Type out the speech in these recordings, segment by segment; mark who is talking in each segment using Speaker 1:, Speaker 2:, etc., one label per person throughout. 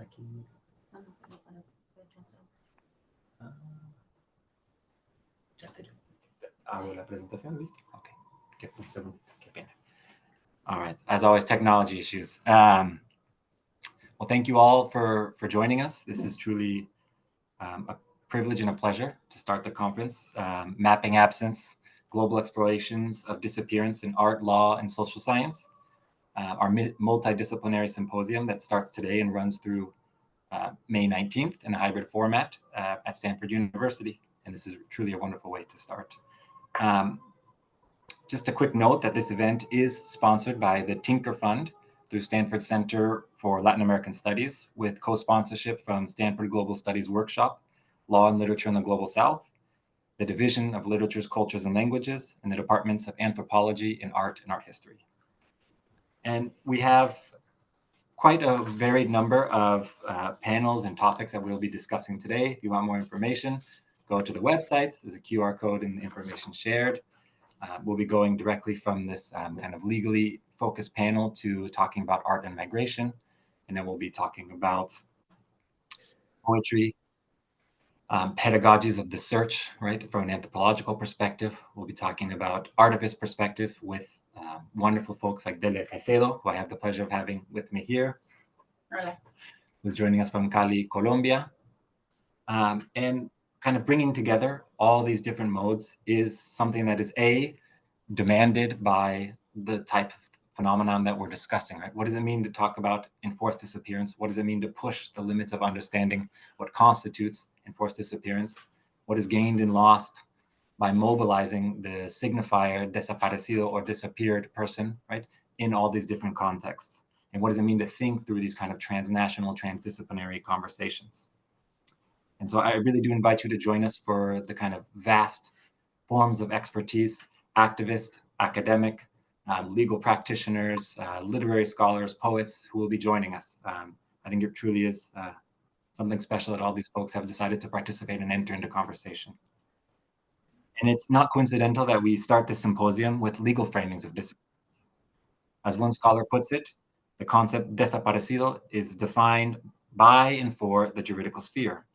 Speaker 1: Aqui. Já teria. A apresentação, listo? Ok. Que pena. All right. As always, technology issues. Well, thank you all for joining us. This is truly a privilege and a pleasure to start the conference, Mapping Absence, Global Explorations of Disappearance in Art, Law, and Social Science, our multidisciplinary symposium that starts today and runs through May 19th in a hybrid format at Stanford University. And this is truly a wonderful way to start. Just a quick note that this event is sponsored by the Tinker Fund through Stanford Center for Latin American Studies, with co-sponsorship from Stanford Global Studies Workshop, Law and Literature in the Global South, the Division of Literatures, Cultures, and Languages, and the Departments of Anthropology and Art History. And we have quite a varied number of panels and topics that we'll be discussing today. If you want more information, go to the website. There's a QR code in the information shared. We'll be going directly from this kind of legally focused panel to talking about art and migration. And then we'll be talking about poetry, pedagogies of the search, right, from an anthropological perspective. We'll be talking about artivist perspective with wonderful folks like Delia Caicedo, who I have the pleasure of having with me here.
Speaker 2: Hola.
Speaker 1: Who's joining us from Cali, Colombia. And kind of bringing together all these different modes is something that is demanded by the type of phenomenon that we're discussing, right? What does it mean to talk about enforced disappearance? What does it mean to push the limits of understanding what constitutes enforced disappearance? What is gained and lost by mobilizing the signifier desaparecido or disappeared person, right, in all these different contexts? And what does it mean to think through these kind of transnational, transdisciplinary conversations? And so I really do invite you to join us for the kind of vast forms of expertise, activist, academic, legal practitioners, literary scholars, poets who will be joining us. I think it truly is something special that all these folks have decided to participate and enter into conversation. And it's not coincidental that we start this symposium with legal framings of disappearance. As one scholar puts it, the concept desaparecido is defined by and for the juridical sphere.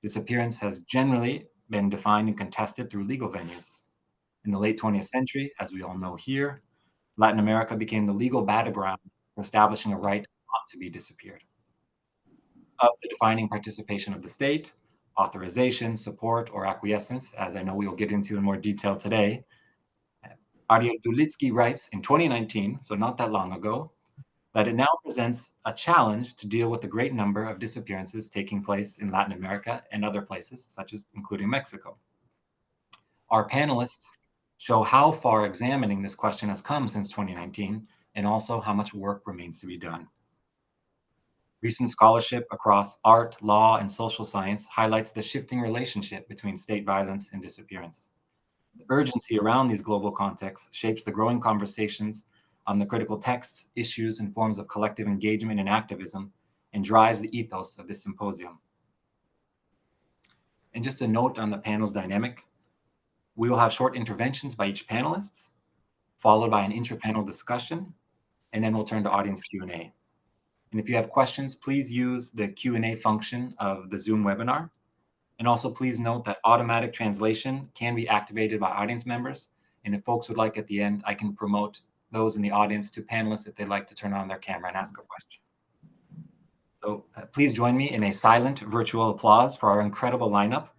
Speaker 1: Disappearance has generally been defined and contested through legal venues. In the late 20th century, as we all know here, Latin America became the legal battleground for establishing a right not to be disappeared. Of the defining participation of the state, authorization, support, or acquiescence, as I know we will get into in more detail today, Ariel Dulitsky writes in 2019, so not that long ago, that it now presents a challenge to deal with the great number of disappearances taking place in Latin America and other places, such as including Mexico. Our panelists show how far examining this question has come since 2019, and also how much work remains to be done. Recent scholarship across art, law, and social science highlights the shifting relationship between state violence and disappearance. The urgency around these global contexts shapes the growing conversations on the critical texts, issues, and forms of collective engagement and activism, and drives the ethos of this symposium. And just a note on the panel's dynamic, we will have short interventions by each panelist, followed by an inter-panel discussion, and then we'll turn to audience Q&A. And if you have questions, please use the Q&A function of the Zoom webinar. And also please note that automatic translation can be activated by audience members. And if folks would like at the end, I can promote those in the audience to panelists if they'd like to turn on their camera and ask a question. So please join me in a silent virtual applause for our incredible lineup.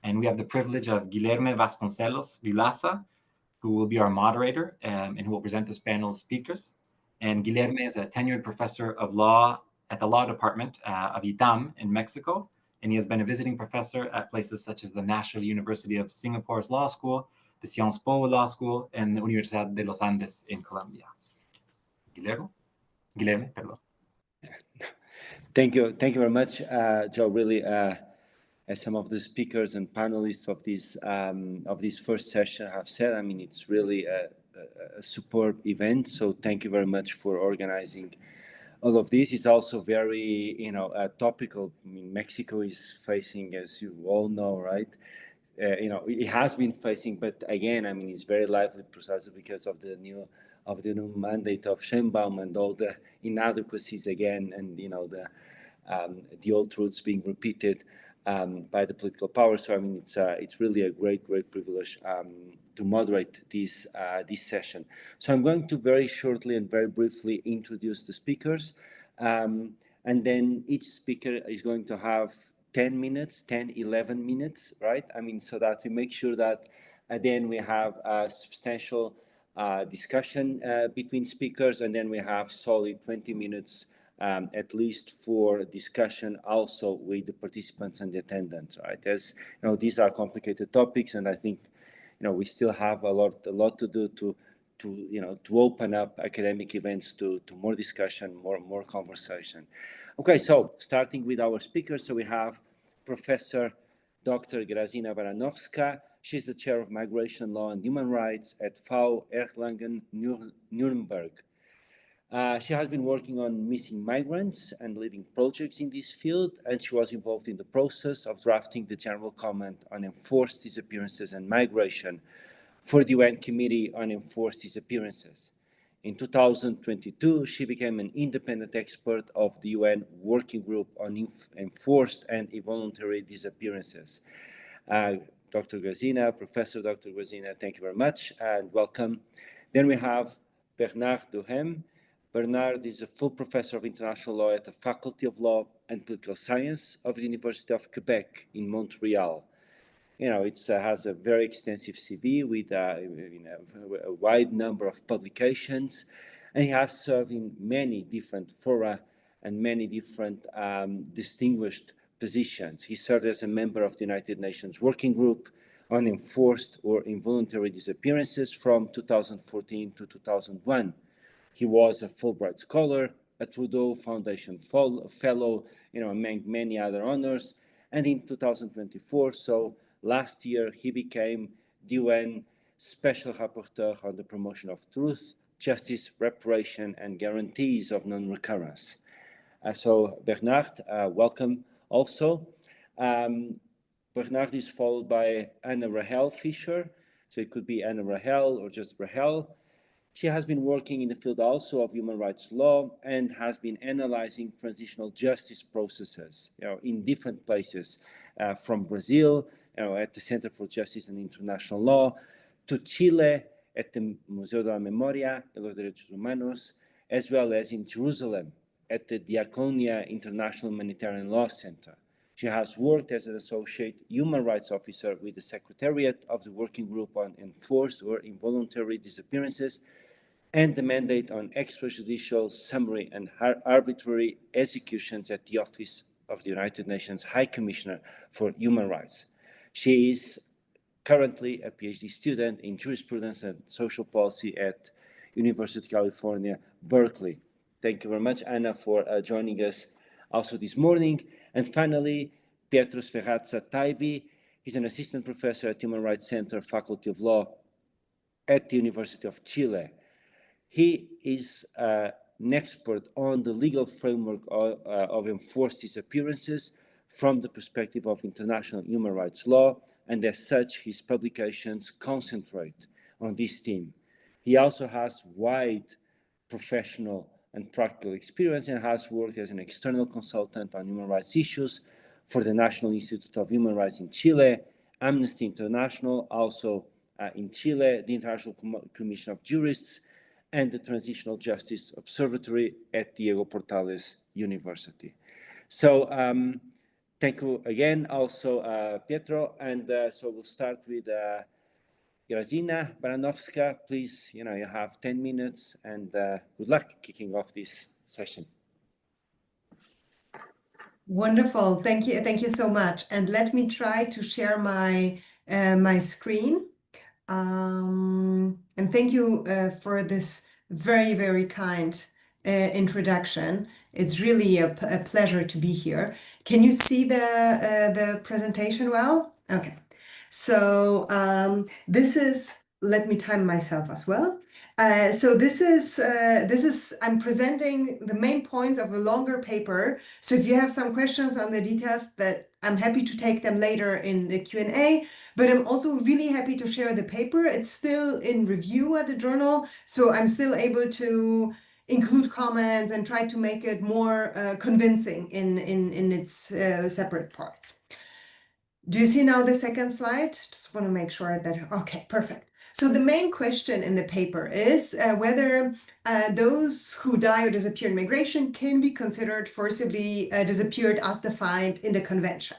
Speaker 1: And we have the privilege of Guilherme Vasconcelos Vilaça, who will be our moderator and who will present this panel's speakers. And Guilherme is a tenured professor of law at the law department of ITAM in Mexico. And he has been a visiting professor at places such as the National University of Singapore's Law School, the Sciences Po Law School, and the Universidad de los Andes in Colombia. Guilherme, perdón.
Speaker 3: Thank you very much, Joe. Really, as some of the speakers and panelists of this first session have said, I mean, it's really a superb event. So thank you very much for organizing all of this. Is also very, topical. I mean, Mexico is facing, as you all know, right? It has been facing, but again, I mean, it's very lively precisely because of the new mandate of Sheinbaum and all the inadequacies again, and the old truths being repeated by the political power. So I mean, it's really a great privilege to moderate this session. So I'm going to very shortly and very briefly introduce the speakers, and then each speaker is going to have 10 minutes, 10, 11 minutes, right? I mean, so that we make sure that then we have a substantial discussion between speakers, and then we have solid 20 minutes at least for discussion also with the participants and the attendants, right? As you know, these are complicated topics, and I think, you know, we still have a lot to do to open up academic events to more discussion, more conversation. Okay, so starting with our speakers, so we have Professor Dr. Grazyna Baranowska. She's the chair of Migration Law and Human Rights at VU Erlangen Nuremberg. She has been working on missing migrants and leading projects in this field, and she was involved in the process of drafting the General Comment on Enforced Disappearances and Migration for the UN Committee on Enforced Disappearances. In 2022, she became an independent expert of the UN Working Group on Enforced and Involuntary Disappearances. Dr. Grazyna, Professor Dr. Grazyna, thank you very much and welcome. Then we have Bernard Duhaime. Bernard is a full professor of international law at the Faculty of Law and Political Science of the University of Quebec in Montreal. You know, it has a very extensive CV with a wide number of publications, and he has served in many different fora and many different distinguished positions. He served as a member of the United Nations Working Group on Enforced or Involuntary Disappearances from 2014 to 2001. He was a Fulbright Scholar, a Trudeau Foundation Fellow, you know, among many other honors. And in 2024, so last year, he became the UN Special Rapporteur on the promotion of truth, justice, reparation, and guarantees of non-recurrence. So Bernard, welcome also. Bernard is followed by Rahel Fischer. So it could be Rahel or just Rahel. She has been working in the field also of human rights law and has been analyzing transitional justice processes, you know, in different places, from Brazil, you know, at the Center for Justice and International Law, to Chile at the Museo de la Memoria de los Derechos Humanos, as well as in Jerusalem at the Diaconia International Humanitarian Law Center. She has worked as an associate human rights officer with the Secretariat of the Working Group on Enforced or Involuntary Disappearances and the mandate on extrajudicial, summary, and arbitrary executions at the Office of the United Nations High Commissioner for Human Rights. She is currently a PhD student in jurisprudence and social policy at University of California, Berkeley. Thank you very much, Anna, for joining us also this morning. And finally, Pietro Sferrazza Taibi. He's an assistant professor at Human Rights Center, Faculty of Law at the University of Chile. He is an expert on the legal framework of enforced disappearances from the perspective of international human rights law, and as such, his publications concentrate on this theme. He also has wide professional and practical experience and has worked as an external consultant on human rights issues for the National Institute of Human Rights in Chile, Amnesty International, also in Chile, the International Commission of Jurists, and the Transitional Justice Observatory at Diego Portales University. So thank you again, also Pietro, and so we'll start with Grazyna Baranowska. Please, you have 10 minutes, and good luck kicking off this session.
Speaker 2: Wonderful, thank you so much. And let me try to share my my screen. And thank you for this very kind introduction. It's really a pleasure to be here. Can you see the presentation well? Okay. So this is, let me time myself as well. So this is, I'm presenting the main points of a longer paper. So if you have some questions on the details, that I'm happy to take them later in the Q&A, but I'm also really happy to share the paper. It's still in review at the journal, so I'm still able to include comments and try to make it more convincing in its separate parts. Do you see now the second slide? Just want to make sure that, okay, perfect. So the main question in the paper is whether those who die or disappear in migration can be considered forcibly disappeared as defined in the convention.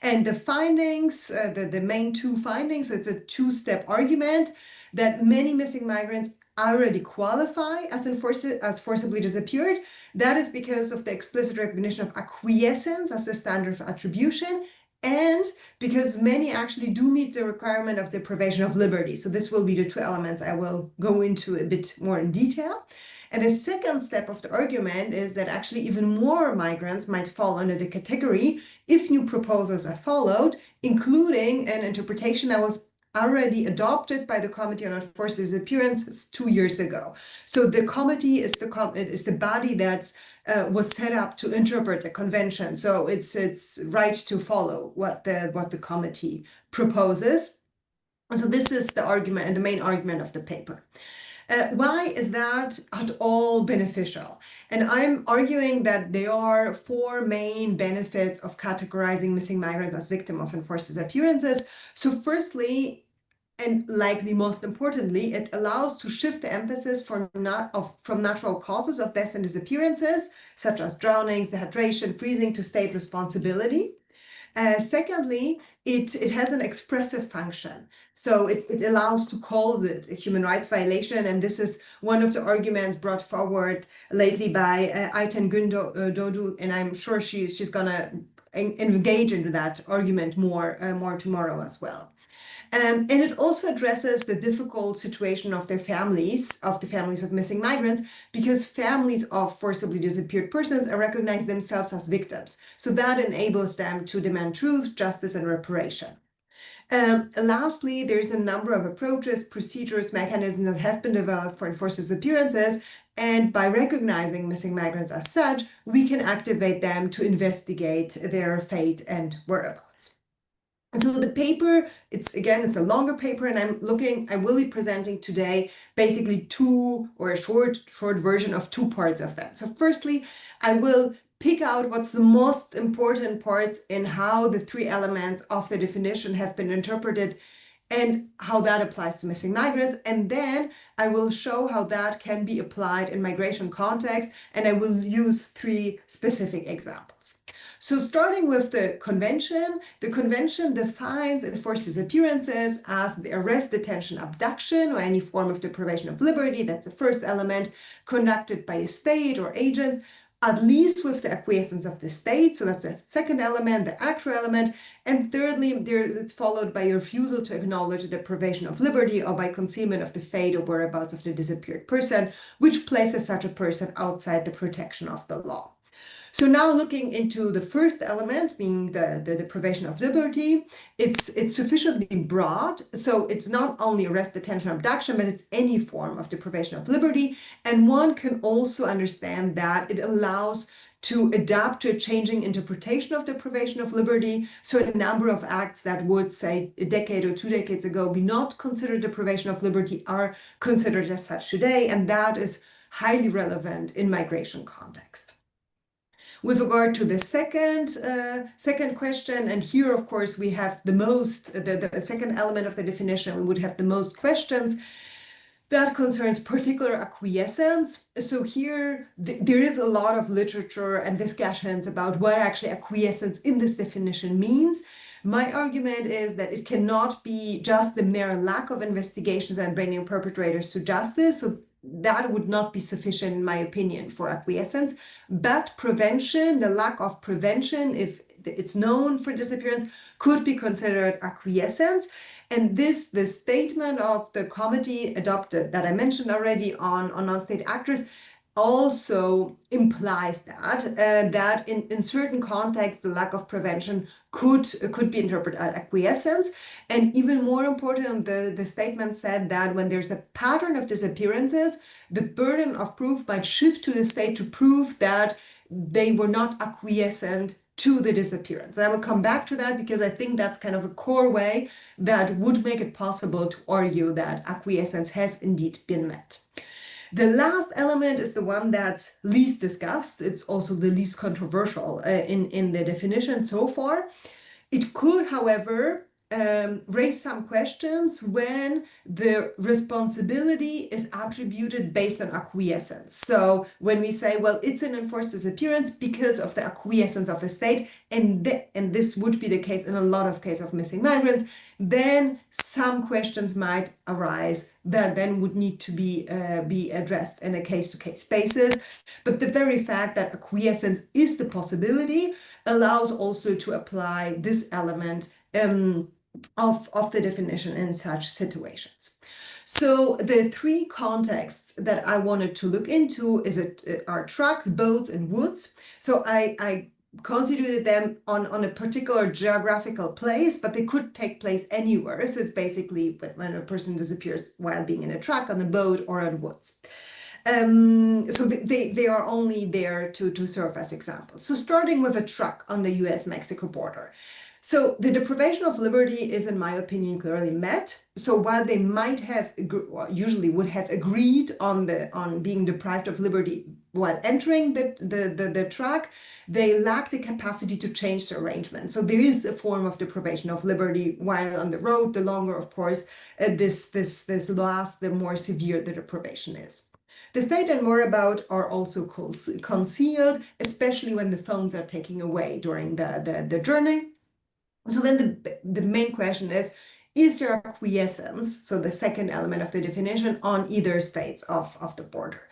Speaker 2: And the findings, the main two findings, so it's a two-step argument that many missing migrants already qualify as forcibly disappeared. That is because of the explicit recognition of acquiescence as the standard of attribution, and because many actually do meet the requirement of deprivation of liberty. So this will be the two elements I will go into a bit more in detail. And the second step of the argument is that actually even more migrants might fall under the category if new proposals are followed, including an interpretation that was already adopted by the Committee on Enforced Disappearances 2 years ago. So the committee is the body that was set up to interpret the convention. So it's right to follow what the committee proposes. And so this is the argument and the main argument of the paper. Why is that at all beneficial? And I'm arguing that there are four main benefits of categorizing missing migrants as victims of enforced disappearances. So firstly, and likely most importantly, it allows to shift the emphasis from natural causes of deaths and disappearances, such as drownings, dehydration, freezing, to state responsibility. Secondly, it has an expressive function. So it allows to call it a human rights violation. And this is one of the arguments brought forward lately by Ayten Gündoğdu, and I'm sure she's going to engage into that argument more tomorrow as well. And it also addresses the difficult situation of the families of missing migrants, because families of forcibly disappeared persons recognize themselves as victims. So that enables them to demand truth, justice, and reparation. Lastly, there's a number of approaches, procedures, mechanisms that have been developed for enforced disappearances. And by recognizing missing migrants as such, we can activate them to investigate their fate and whereabouts. And so the paper, it's a longer paper, and I will be presenting today basically a short version of two parts of that. So firstly, I will pick out what's the most important parts in how the three elements of the definition have been interpreted and how that applies to missing migrants. And then I will show how that can be applied in migration context, and I will use three specific examples. So starting with the convention defines enforced disappearances as the arrest, detention, abduction, or any form of deprivation of liberty. That's the first element, conducted by a state or agents, at least with the acquiescence of the state. So that's the second element, the actual element. And thirdly, it's followed by a refusal to acknowledge the deprivation of liberty or by concealment of the fate or whereabouts of the disappeared person, which places such a person outside the protection of the law. So now looking into the first element, being the deprivation of liberty, it's sufficiently broad. So it's not only arrest, detention, abduction, but it's any form of deprivation of liberty. And one can also understand that it allows to adapt to a changing interpretation of deprivation of liberty. So a number of acts that would, say, a decade or 2 decades ago be not considered deprivation of liberty are considered as such today. And that is highly relevant in migration context. With regard to the second question, and here, of course, we have the second element of the definition, we would have the most questions. That concerns particular acquiescence. So here, there is a lot of literature and discussions about what actually acquiescence in this definition means. My argument is that it cannot be just the mere lack of investigations and bringing perpetrators to justice. So that would not be sufficient, in my opinion, for acquiescence. But prevention, the lack of prevention, if it's known for disappearance, could be considered acquiescence. And the statement of the committee adopted that I mentioned already on non-state actors also implies that in certain contexts, the lack of prevention could be interpreted as acquiescence. And even more important, the statement said that when there's a pattern of disappearances, the burden of proof might shift to the state to prove that they were not acquiescent to the disappearance. And I will come back to that because I think that's kind of a core way that would make it possible to argue that acquiescence has indeed been met. The last element is the one that's least discussed. It's also the least controversial in the definition so far. It could, however, raise some questions when the responsibility is attributed based on acquiescence. So when we say, well, it's an enforced disappearance because of the acquiescence of the state, and this would be the case in a lot of cases of missing migrants, then some questions might arise that then would need to be addressed in a case-to-case basis. But the very fact that acquiescence is the possibility allows also to apply this element of the definition in such situations. So the three contexts that I wanted to look into are trucks, boats, and woods. So I constituted them on a particular geographical place, but they could take place anywhere. So it's basically when a person disappears while being in a truck, on a boat, or on woods. So they are only there to serve as examples. So starting with a truck on the US-Mexico border. So the deprivation of liberty is, in my opinion, clearly met. So while they might have, usually would have agreed on being deprived of liberty while entering the truck, they lack the capacity to change the arrangement. So there is a form of deprivation of liberty while on the road. The longer, of course, this lasts, the more severe the deprivation is. The fate and whereabout are also concealed, especially when the phones are taken away during the journey. So then the main question is there acquiescence, so the second element of the definition, on either states of the border?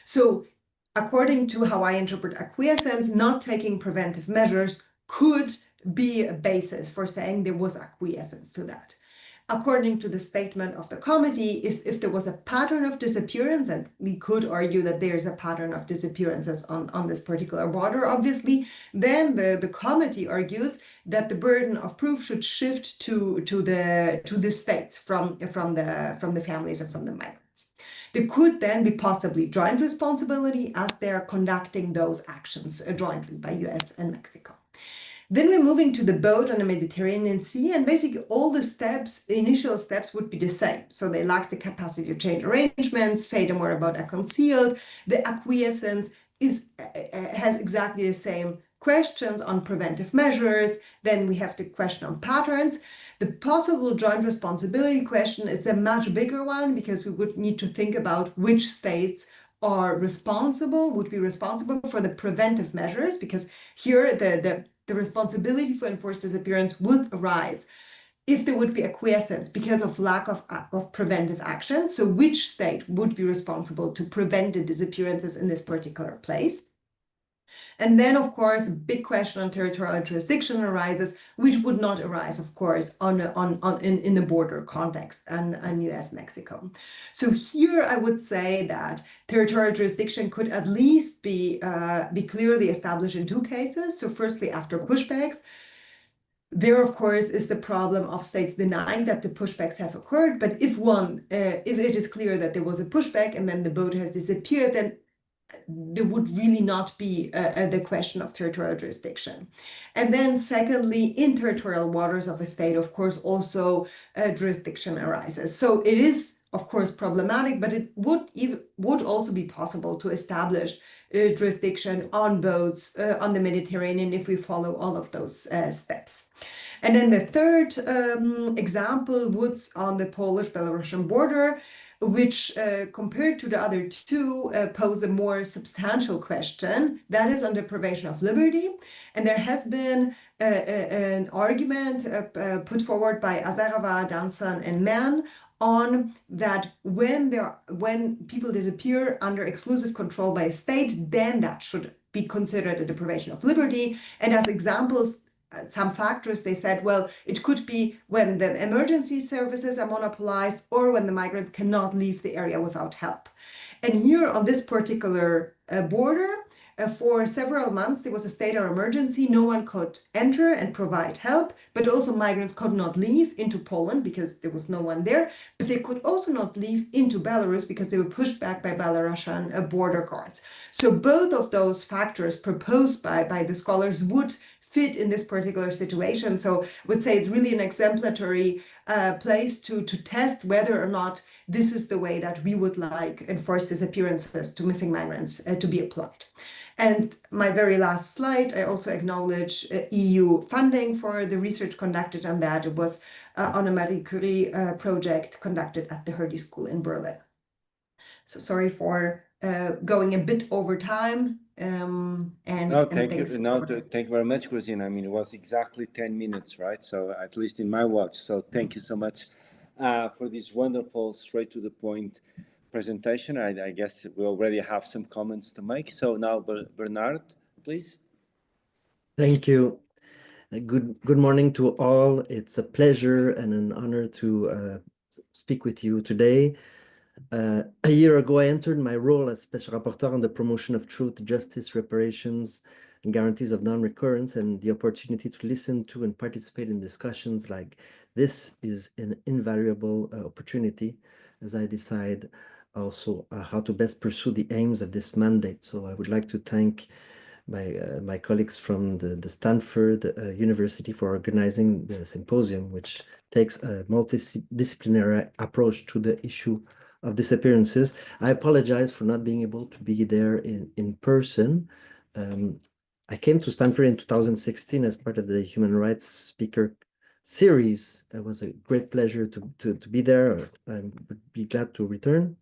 Speaker 2: So according to how I interpret acquiescence, not taking preventive measures could be a basis for saying there was acquiescence to that. According to the statement of the committee, is if there was a pattern of disappearance, and we could argue that there's a pattern of disappearances on this particular border, obviously, then the committee argues that the burden of proof should shift to the states from the families and from the migrants. There could then be possibly joint responsibility as they are conducting those actions jointly by US and Mexico. Then we're moving to the boat on the Mediterranean Sea, and basically all the initial steps would be the same. So they lack the capacity to change arrangements, fate and whereabout are concealed. The acquiescence has exactly the same questions on preventive measures. Then we have the question on patterns. The possible joint responsibility question is a much bigger one, because we would need to think about which states would be responsible for the preventive measures, because here the responsibility for enforced disappearance would arise if there would be acquiescence because of lack of preventive action. So which state would be responsible to prevent the disappearances in this particular place? And then, of course, a big question on territorial jurisdiction arises, which would not arise, of course, in the border context and US-Mexico. So here I would say that territorial jurisdiction could at least be clearly established in two cases. So firstly, after pushbacks. There, of course, is the problem of states denying that the pushbacks have occurred. But if it is clear that there was a pushback and then the boat has disappeared, then there would really not be the question of territorial jurisdiction. And then secondly, in territorial waters of a state, of course, also jurisdiction arises. So it is, of course, problematic, but it would also be possible to establish jurisdiction on boats on the Mediterranean if we follow all of those steps. And then the third example, woods on the Polish-Belarusian border, which compared to the other two pose a more substantial question, that is on deprivation of liberty. And there has been an argument put forward by Azarova, Danson, and Mann on that when people disappear under exclusive control by a state, then that should be considered a deprivation of liberty. And as examples, some factors, they said, well, it could be when the emergency services are monopolized or when the migrants cannot leave the area without help. And here on this particular border, for several months, there was a state of emergency. No one could enter and provide help, but also migrants could not leave into Poland because there was no one there. But they could also not leave into Belarus because they were pushed back by Belarusian border guards. So both of those factors proposed by the scholars would fit in this particular situation. So I would say it's really an exemplary place to test whether or not this is the way that we would like enforced disappearances to missing migrants to be applied. And my very last slide, I also acknowledge EU funding for the research conducted on that. It was on a Marie Curie project conducted at the Hertie School in Berlin. So sorry for going a bit over time.
Speaker 3: Thank you. No, thank you very much, Grazyna. I mean, it was exactly 10 minutes, right? So at least in my watch. So thank you so much for this wonderful, straight to the point presentation. I guess we already have some comments to make. So now, Bernard, please.
Speaker 4: Thank you. Good morning to all. It's a pleasure and an honor to speak with you today. A year ago, I entered my role as Special Rapporteur on the promotion of truth, justice, reparations, and guarantees of non-recurrence, and the opportunity to listen to and participate in discussions like this is an invaluable opportunity as I decide also how to best pursue the aims of this mandate. So I would like to thank my colleagues from the Stanford University for organizing the symposium, which takes a multidisciplinary approach to the issue of disappearances. I apologize for not being able to be there in person. I came to Stanford in 2016 as part of the Human Rights Speaker Series. It was a great pleasure to be there. I would be glad to return.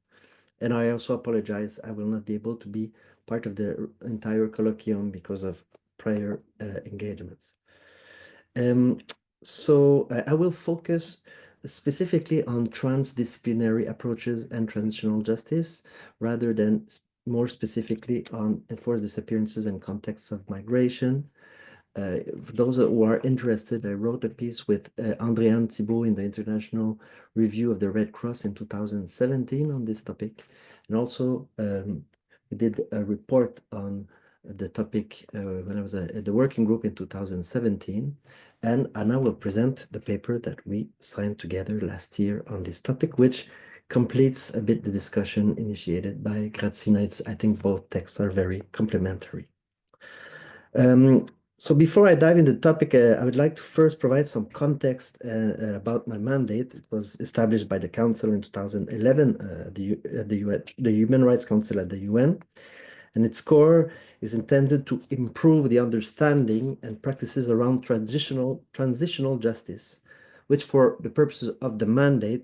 Speaker 4: And I also apologize, I will not be able to be part of the entire colloquium because of prior engagements. So I will focus specifically on transdisciplinary approaches and transitional justice, rather than more specifically on enforced disappearances and contexts of migration. For those who are interested, I wrote a piece with Andréane Thibault in the International Review of the Red Cross in 2017 on this topic. And also we did a report on the topic when I was at the working group in 2017. And Anna will present the paper that we signed together last year on this topic, which completes a bit the discussion initiated by Grazyna. I think both texts are very complementary. So before I dive into the topic, I would like to first provide some context about my mandate. It was established by the Council in 2011, the Human Rights Council at the UN. And its core is intended to improve the understanding and practices around transitional justice, which for the purposes of the mandate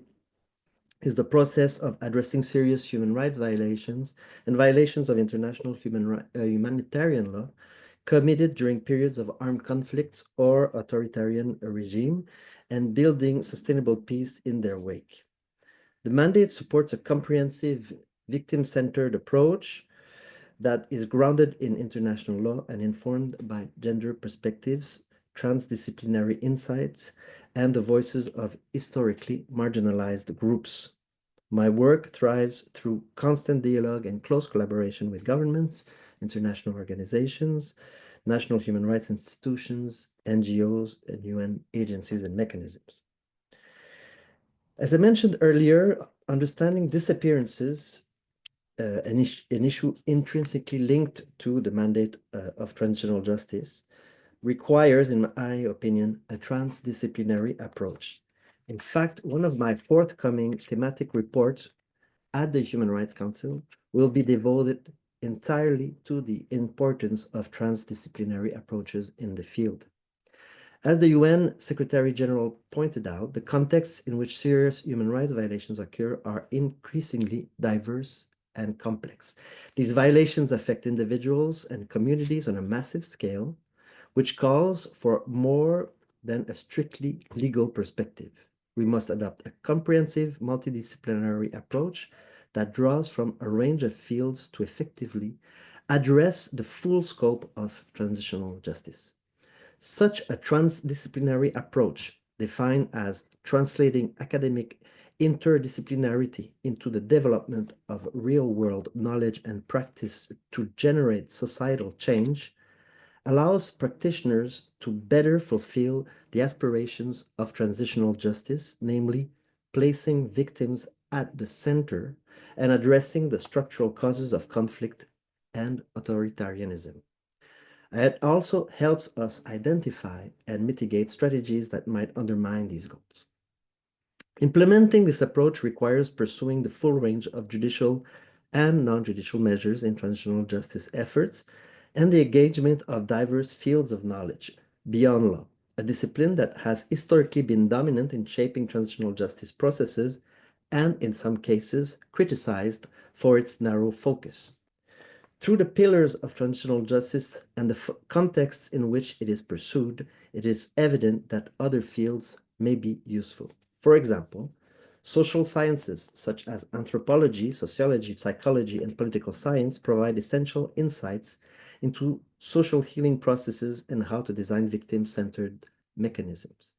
Speaker 4: is the process of addressing serious human rights violations and violations of international humanitarian law committed during periods of armed conflicts or authoritarian regime, and building sustainable peace in their wake. The mandate supports a comprehensive victim-centered approach that is grounded in international law and informed by gender perspectives, transdisciplinary insights, and the voices of historically marginalized groups. My work thrives through constant dialogue and close collaboration with governments, international organizations, national human rights institutions, NGOs, and UN agencies and mechanisms. As I mentioned earlier, understanding disappearances, an issue intrinsically linked to the mandate of transitional justice, requires, in my opinion, a transdisciplinary approach. In fact, one of my forthcoming thematic reports at the Human Rights Council will be devoted entirely to the importance of transdisciplinary approaches in the field. As the UN Secretary General pointed out, the contexts in which serious human rights violations occur are increasingly diverse and complex. These violations affect individuals and communities on a massive scale, which calls for more than a strictly legal perspective. We must adopt a comprehensive multidisciplinary approach that draws from a range of fields to effectively address the full scope of transitional justice. Such a transdisciplinary approach, defined as translating academic interdisciplinarity into the development of real-world knowledge and practice to generate societal change, allows practitioners to better fulfill the aspirations of transitional justice, namely placing victims at the center and addressing the structural causes of conflict and authoritarianism. It also helps us identify and mitigate strategies that might undermine these goals. Implementing this approach requires pursuing the full range of judicial and non-judicial measures in transitional justice efforts and the engagement of diverse fields of knowledge beyond law, a discipline that has historically been dominant in shaping transitional justice processes and, in some cases, criticized for its narrow focus. Through the pillars of transitional justice and the contexts in which it is pursued, it is evident that other fields may be useful. For example, social sciences such as anthropology, sociology, psychology, and political science provide essential insights into social healing processes and how to design victim-centered mechanisms.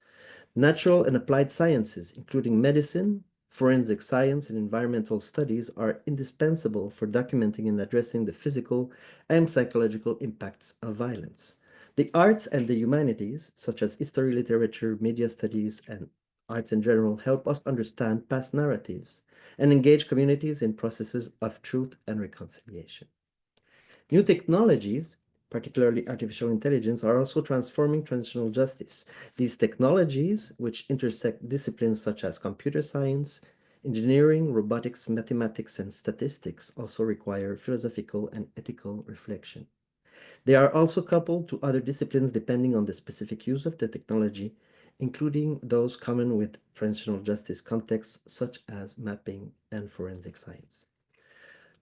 Speaker 4: Natural and applied sciences, including medicine, forensic science, and environmental studies, are indispensable for documenting and addressing the physical and psychological impacts of violence. The arts and the humanities, such as history, literature, media studies, and arts in general, help us understand past narratives and engage communities in processes of truth and reconciliation. New technologies, particularly artificial intelligence, are also transforming transitional justice. These technologies, which intersect disciplines such as computer science, engineering, robotics, mathematics, and statistics, also require philosophical and ethical reflection. They are also coupled to other disciplines depending on the specific use of the technology, including those common with transitional justice contexts, such as mapping and forensic science.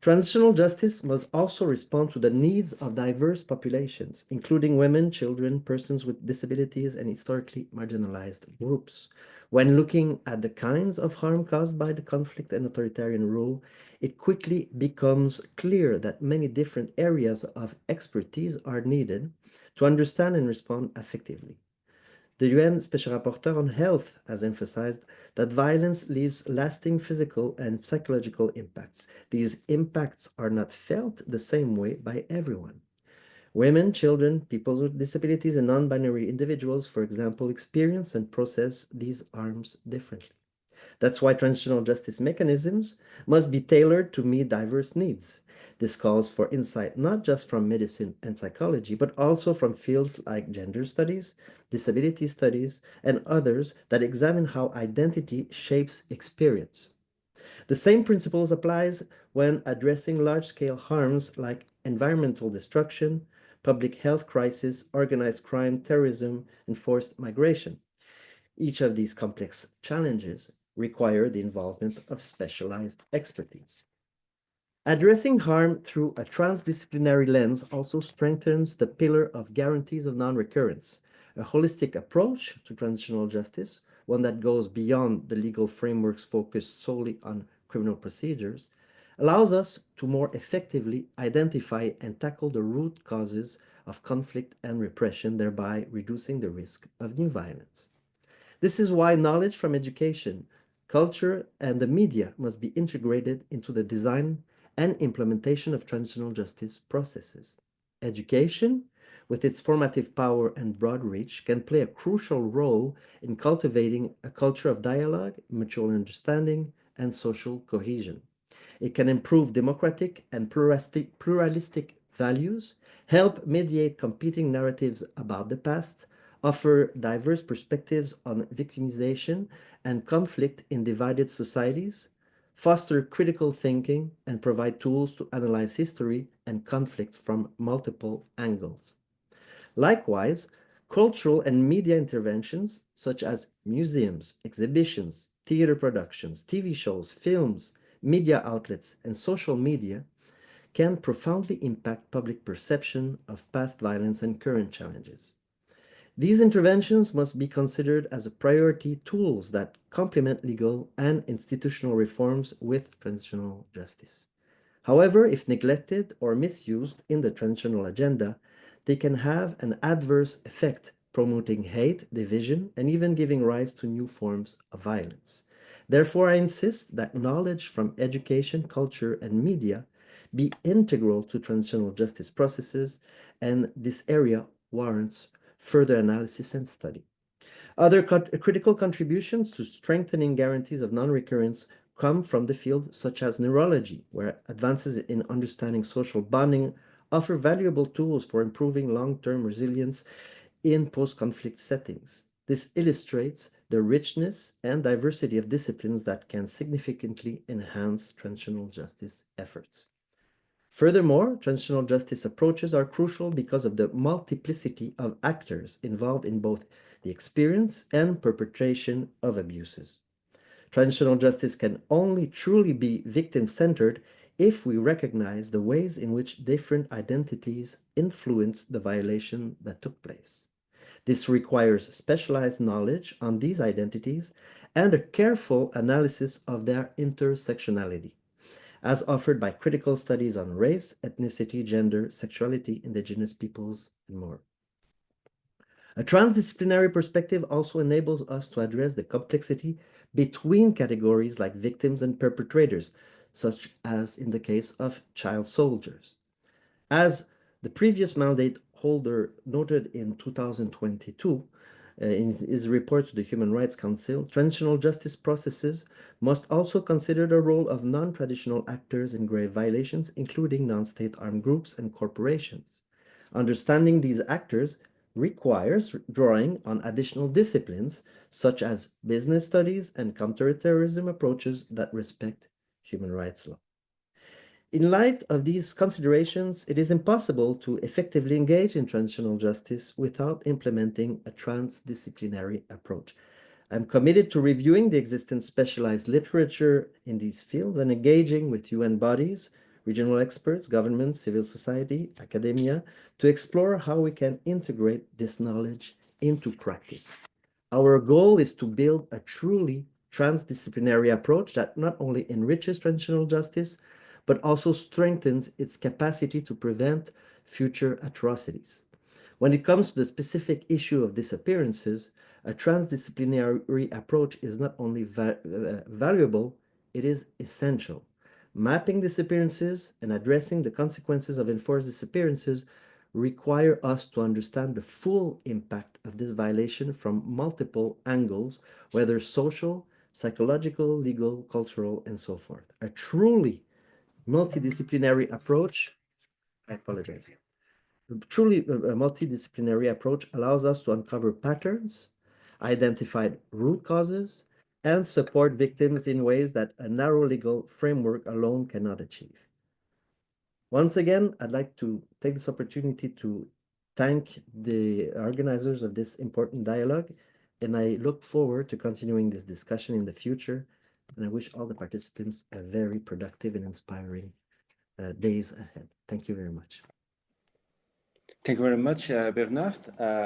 Speaker 4: Transitional justice must also respond to the needs of diverse populations, including women, children, persons with disabilities, and historically marginalized groups. When looking at the kinds of harm caused by the conflict and authoritarian rule, it quickly becomes clear that many different areas of expertise are needed to understand and respond effectively. The UN Special Rapporteur on Health has emphasized that violence leaves lasting physical and psychological impacts. These impacts are not felt the same way by everyone. Women, children, people with disabilities, and non-binary individuals, for example, experience and process these harms differently. That's why transitional justice mechanisms must be tailored to meet diverse needs. This calls for insight not just from medicine and psychology, but also from fields like gender studies, disability studies, and others that examine how identity shapes experience. The same principles applies when addressing large-scale harms like environmental destruction, public health crisis, organized crime, terrorism, and forced migration. Each of these complex challenges require the involvement of specialized expertise. Addressing harm through a transdisciplinary lens also strengthens the pillar of guarantees of non-recurrence, a holistic approach to transitional justice, one that goes beyond the legal frameworks focused solely on criminal procedures, allows us to more effectively identify and tackle the root causes of conflict and repression, thereby reducing the risk of new violence. This is why knowledge from education, culture, and the media must be integrated into the design and implementation of transitional justice processes. Education, with its formative power and broad reach, can play a crucial role in cultivating a culture of dialogue, mutual understanding, and social cohesion. It can improve democratic and pluralistic values, help mediate competing narratives about the past, offer diverse perspectives on victimization and conflict in divided societies, foster critical thinking, and provide tools to analyze history and conflicts from multiple angles. Likewise, cultural and media interventions such as museums, exhibitions, theater productions, TV shows, films, media outlets, and social media can profoundly impact public perception of past violence and current challenges. These interventions must be considered as a priority tools that complement legal and institutional reforms with transitional justice. However, if neglected or misused in the transitional agenda, they can have an adverse effect, promoting hate, division, and even giving rise to new forms of violence. Therefore, I insist that knowledge from education, culture, and media be integral to transitional justice processes, and this area warrants further analysis and study. Other critical contributions to strengthening guarantees of non-recurrence come from the field such as neurology, where advances in understanding social bonding offer valuable tools for improving long-term resilience in post-conflict settings. This illustrates the richness and diversity of disciplines that can significantly enhance transitional justice efforts. Furthermore, transitional justice approaches are crucial because of the multiplicity of actors involved in both the experience and perpetration of abuses. Transitional justice can only truly be victim-centered if we recognize the ways in which different identities influence the violation that took place. This requires specialized knowledge on these identities and a careful analysis of their intersectionality, as offered by critical studies on race, ethnicity, gender, sexuality, indigenous peoples, and more. A transdisciplinary perspective also enables us to address the complexity between categories like victims and perpetrators, such as in the case of child soldiers. As the previous mandate holder noted in 2022, in his report to the Human Rights Council, transitional justice processes must also consider the role of non-traditional actors in grave violations, including non-state armed groups and corporations. Understanding these actors requires drawing on additional disciplines, such as business studies and counterterrorism approaches that respect human rights law. In light of these considerations, it is impossible to effectively engage in transitional justice without implementing a transdisciplinary approach. I'm committed to reviewing the existing specialized literature in these fields and engaging with UN bodies, regional experts, governments, civil society, academia, to explore how we can integrate this knowledge into practice. Our goal is to build a truly transdisciplinary approach that not only enriches transitional justice, but also strengthens its capacity to prevent future atrocities. When it comes to the specific issue of disappearances, a transdisciplinary approach is not only valuable, it is essential. Mapping disappearances and addressing the consequences of enforced disappearances require us to understand the full impact of this violation from multiple angles, whether social, psychological, legal, cultural, and so forth. A truly multidisciplinary approach, I apologize. Truly, a multidisciplinary approach allows us to uncover patterns, identify root causes, and support victims in ways that a narrow legal framework alone cannot achieve. Once again, I'd like to take this opportunity to thank the organizers of this important dialogue, and I look forward to continuing this discussion in the future. And I wish all the participants a very productive and inspiring days ahead. Thank you very much.
Speaker 3: Thank you very much, Bernard.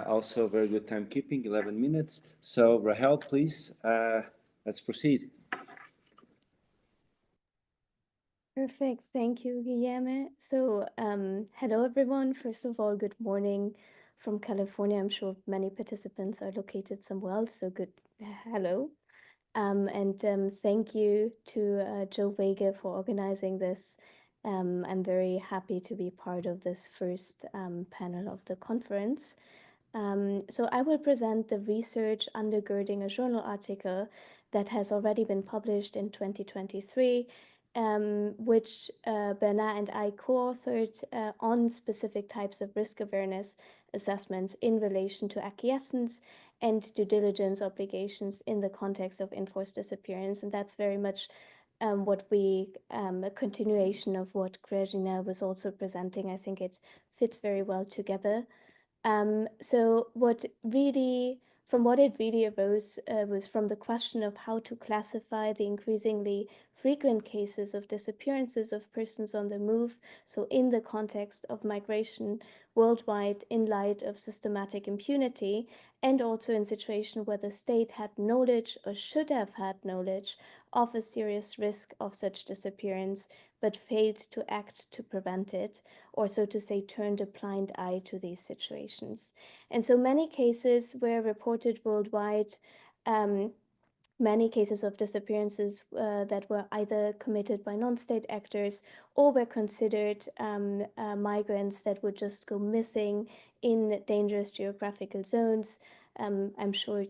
Speaker 3: Also very good timekeeping, 11 minutes. So Rahel, please, let's proceed.
Speaker 5: Perfect. Thank you, Guilherme. So, hello, everyone. First of all, good morning from California. I'm sure many participants are located somewhere else, so good hello. And thank you to Joe Vega for organizing this. I'm very happy to be part of this first panel of the conference. So I will present the research undergirding a journal article that has already been published in 2023, which Bernard and I co-authored on specific types of risk awareness assessments in relation to acquiescence and due diligence obligations in the context of enforced disappearance. And that's very much what a continuation of what Grazyna was also presenting. I think it fits very well together. So from what it really arose was from the question of how to classify the increasingly frequent cases of disappearances of persons on the move, so in the context of migration worldwide in light of systematic impunity, and also in situation where the state had knowledge or should have had knowledge of a serious risk of such disappearance, but failed to act to prevent it, or so to say, turned a blind eye to these situations. And so many cases were reported worldwide, many cases of disappearances that were either committed by non-state actors or were considered migrants that would just go missing in dangerous geographical zones. I'm sure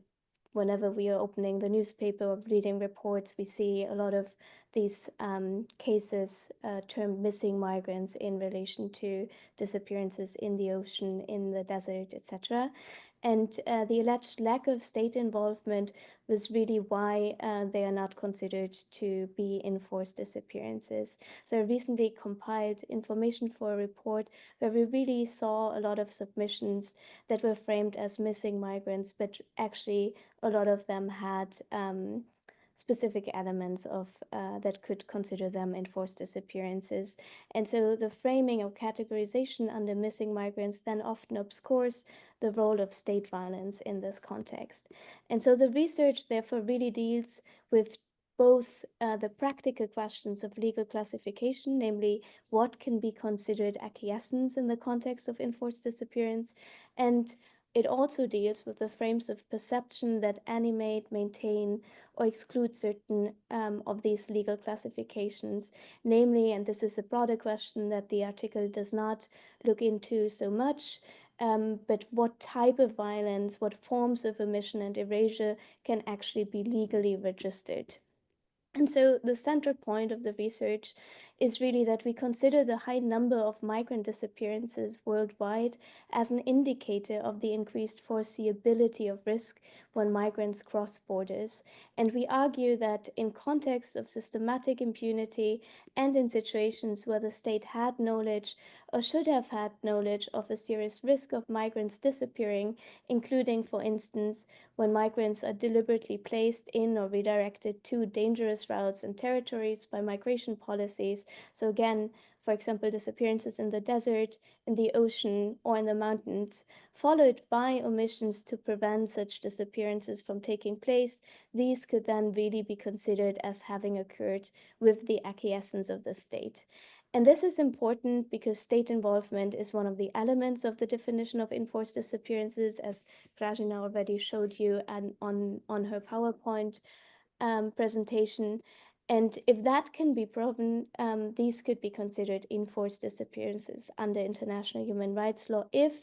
Speaker 5: whenever we are opening the newspaper or reading reports, we see a lot of these cases termed missing migrants in relation to disappearances in the ocean, in the desert, etc. And the alleged lack of state involvement was really why they are not considered to be enforced disappearances. So I recently compiled information for a report where we really saw a lot of submissions that were framed as missing migrants, but actually a lot of them had specific elements of that could consider them enforced disappearances. And so the framing or categorization under missing migrants then often obscures the role of state violence in this context. And so the research therefore really deals with both the practical questions of legal classification, namely what can be considered acquiescence in the context of enforced disappearance, and it also deals with the frames of perception that animate, maintain, or exclude certain of these legal classifications, namely, and this is a broader question that the article does not look into so much, but what type of violence, what forms of omission and erasure can actually be legally registered. And so the central point of the research is really that we consider the high number of migrant disappearances worldwide as an indicator of the increased foreseeability of risk when migrants cross borders. And we argue that in contexts of systematic impunity and in situations where the state had knowledge or should have had knowledge of a serious risk of migrants disappearing, including, for instance, when migrants are deliberately placed in or redirected to dangerous routes and territories by migration policies. So again, for example, disappearances in the desert, in the ocean, or in the mountains, followed by omissions to prevent such disappearances from taking place, these could then really be considered as having occurred with the acquiescence of the state. And this is important because state involvement is one of the elements of the definition of enforced disappearances, as Grazyna already showed you and on her PowerPoint presentation. And if that can be proven, these could be considered enforced disappearances under international human rights law if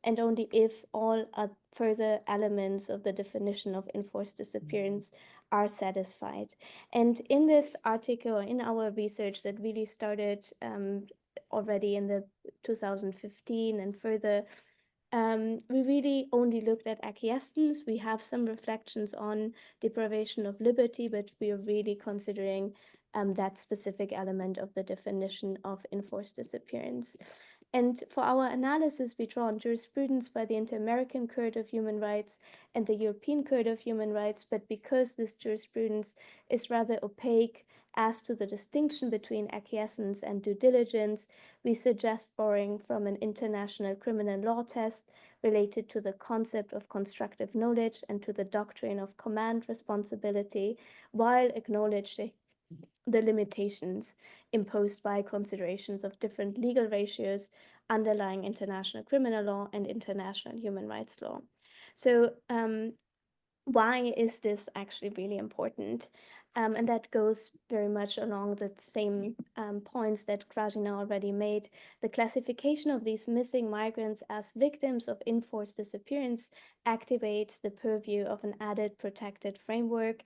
Speaker 5: and only if all further elements of the definition of enforced disappearance are satisfied. And in this article, in our research that really started already in the 2015 and further, we really only looked at acquiescence. We have some reflections on deprivation of liberty, but we are really considering that specific element of the definition of enforced disappearance. And for our analysis, we draw on jurisprudence by the Inter-American Court of Human Rights and the European Court of Human Rights, but because this jurisprudence is rather opaque as to the distinction between acquiescence and due diligence, we suggest borrowing from an international criminal law test related to the concept of constructive knowledge and to the doctrine of command responsibility, while acknowledging the limitations imposed by considerations of different legal ratios underlying international criminal law and international human rights law. So why is this actually really important? And that goes very much along the same points that Grazyna already made. The classification of these missing migrants as victims of enforced disappearance activates the purview of an added protected framework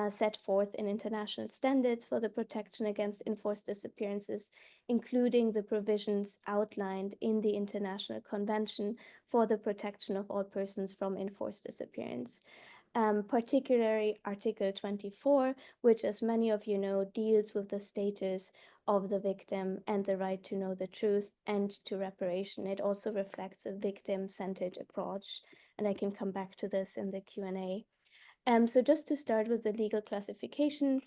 Speaker 5: set forth in international standards for the protection against enforced disappearances, including the provisions outlined in the International Convention for the Protection of All Persons from Enforced Disappearance. Particularly Article 24, which, as many of you know, deals with the status of the victim and the right to know the truth and to reparation. It also reflects a victim-centered approach, and I can come back to this in the Q&A. So just to start with the legal classification,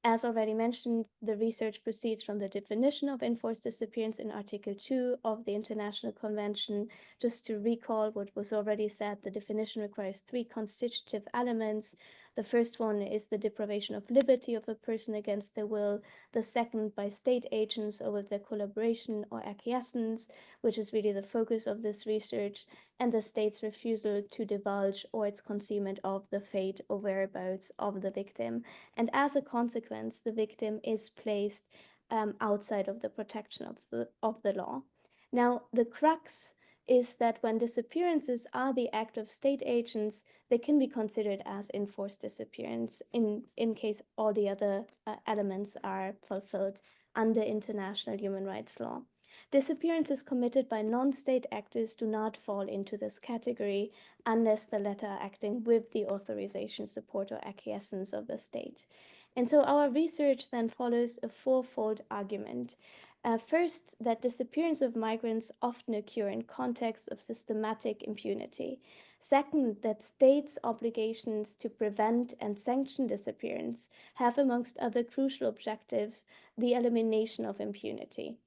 Speaker 5: as already mentioned, the research proceeds from the definition of enforced disappearance in Article 2 of the International Convention. Just to recall what was already said, the definition requires three constitutive elements. The first one is the deprivation of liberty of a person against their will. The second, by state agents or with their collaboration or acquiescence, which is really the focus of this research, and the state's refusal to divulge or its concealment of the fate or whereabouts of the victim. And as a consequence, the victim is placed outside of the protection of the law. Now, the crux is that when disappearances are the act of state agents, they can be considered as enforced disappearance in case all the other elements are fulfilled under international human rights law. Disappearances committed by non-state actors do not fall into this category unless the latter are acting with the authorization, support, or acquiescence of the state. And so our research then follows a fourfold argument. First, that disappearance of migrants often occur in contexts of systematic impunity. Second, that states' obligations to prevent and sanction disappearance have, amongst other crucial objectives, the elimination of impunity.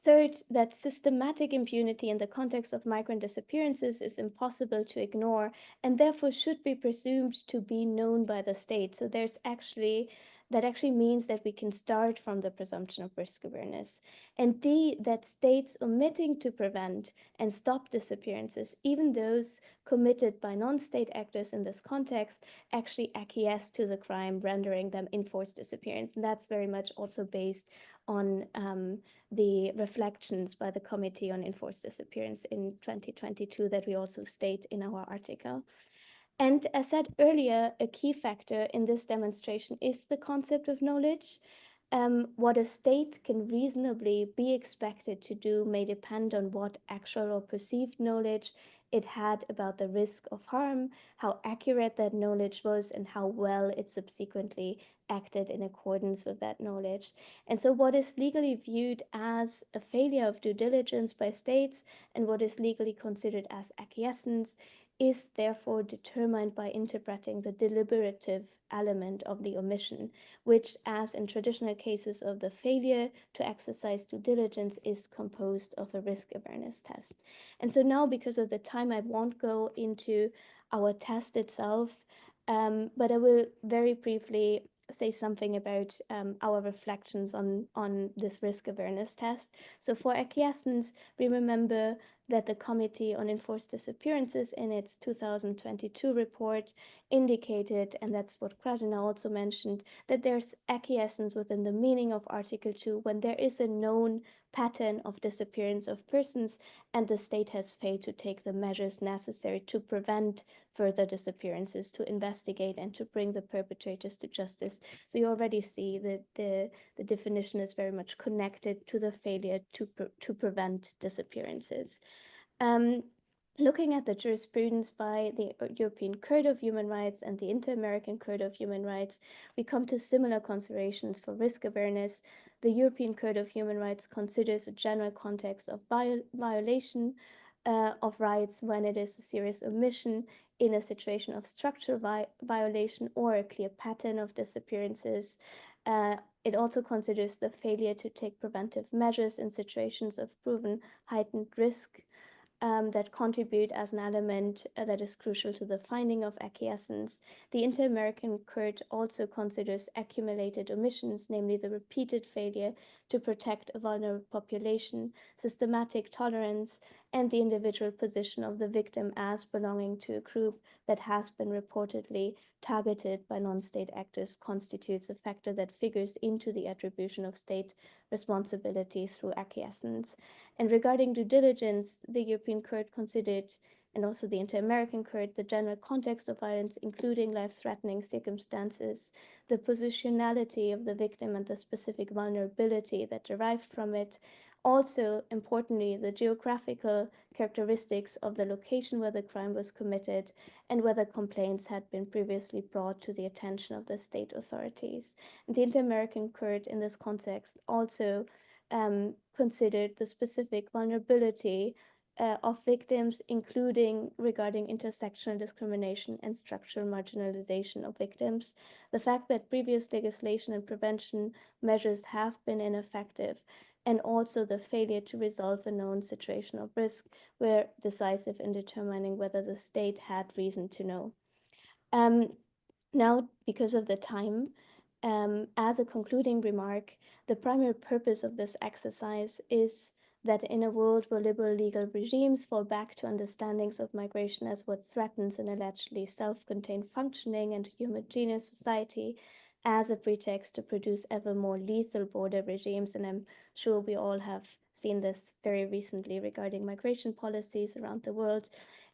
Speaker 5: Third, that systematic impunity in the context of migrant disappearances is impossible to ignore and therefore should be presumed to be known by the state. So that actually means that we can start from the presumption of risk awareness. And D, that states omitting to prevent and stop disappearances, even those committed by non-state actors in this context, actually acquiesce to the crime, rendering them enforced disappearance. And that's very much also based on the reflections by the Committee on Enforced Disappearance in 2022 that we also state in our article. And as said earlier, a key factor in this demonstration is the concept of knowledge. What a state can reasonably be expected to do may depend on what actual or perceived knowledge it had about the risk of harm, how accurate that knowledge was, and how well it subsequently acted in accordance with that knowledge. And so what is legally viewed as a failure of due diligence by states and what is legally considered as acquiescence is therefore determined by interpreting the deliberative element of the omission, which, as in traditional cases of the failure to exercise due diligence, is composed of a risk awareness test. And so now, because of the time, I won't go into our test itself, but I will very briefly say something about our reflections on this risk awareness test. So for acquiescence, we remember that the Committee on Enforced Disappearances in its 2022 report indicated, and that's what Grazyna also mentioned, that there's acquiescence within the meaning of Article 2 when there is a known pattern of disappearance of persons and the state has failed to take the measures necessary to prevent further disappearances, to investigate and to bring the perpetrators to justice. So you already see that the definition is very much connected to the failure to prevent disappearances. Looking at the jurisprudence by the European Court of Human Rights and the Inter-American Court of Human Rights, we come to similar considerations for risk awareness. The European Court of Human Rights considers a general context of violation of rights when it is a serious omission in a situation of structural violation or a clear pattern of disappearances. It also considers the failure to take preventive measures in situations of proven heightened risk that contribute as an element that is crucial to the finding of acquiescence. The Inter-American Court also considers accumulated omissions, namely the repeated failure to protect a vulnerable population, systematic tolerance, and the individual position of the victim as belonging to a group that has been reportedly targeted by non-state actors constitutes a factor that figures into the attribution of state responsibility through acquiescence. And regarding due diligence, the European Court considered, and also the Inter-American Court, the general context of violence, including life-threatening circumstances, the positionality of the victim and the specific vulnerability that derived from it. Also, importantly, the geographical characteristics of the location where the crime was committed and whether complaints had been previously brought to the attention of the state authorities. And the Inter-American Court in this context also considered the specific vulnerability of victims, including regarding intersectional discrimination and structural marginalization of victims. The fact that previous legislation and prevention measures have been ineffective, and also the failure to resolve a known situation of risk were decisive in determining whether the state had reason to know. Now, because of the time, as a concluding remark, the primary purpose of this exercise is that in a world where liberal legal regimes fall back to understandings of migration as what threatens an allegedly self-contained functioning and homogeneous society, as a pretext to produce ever more lethal border regimes. And I'm sure we all have seen this very recently regarding migration policies around the world.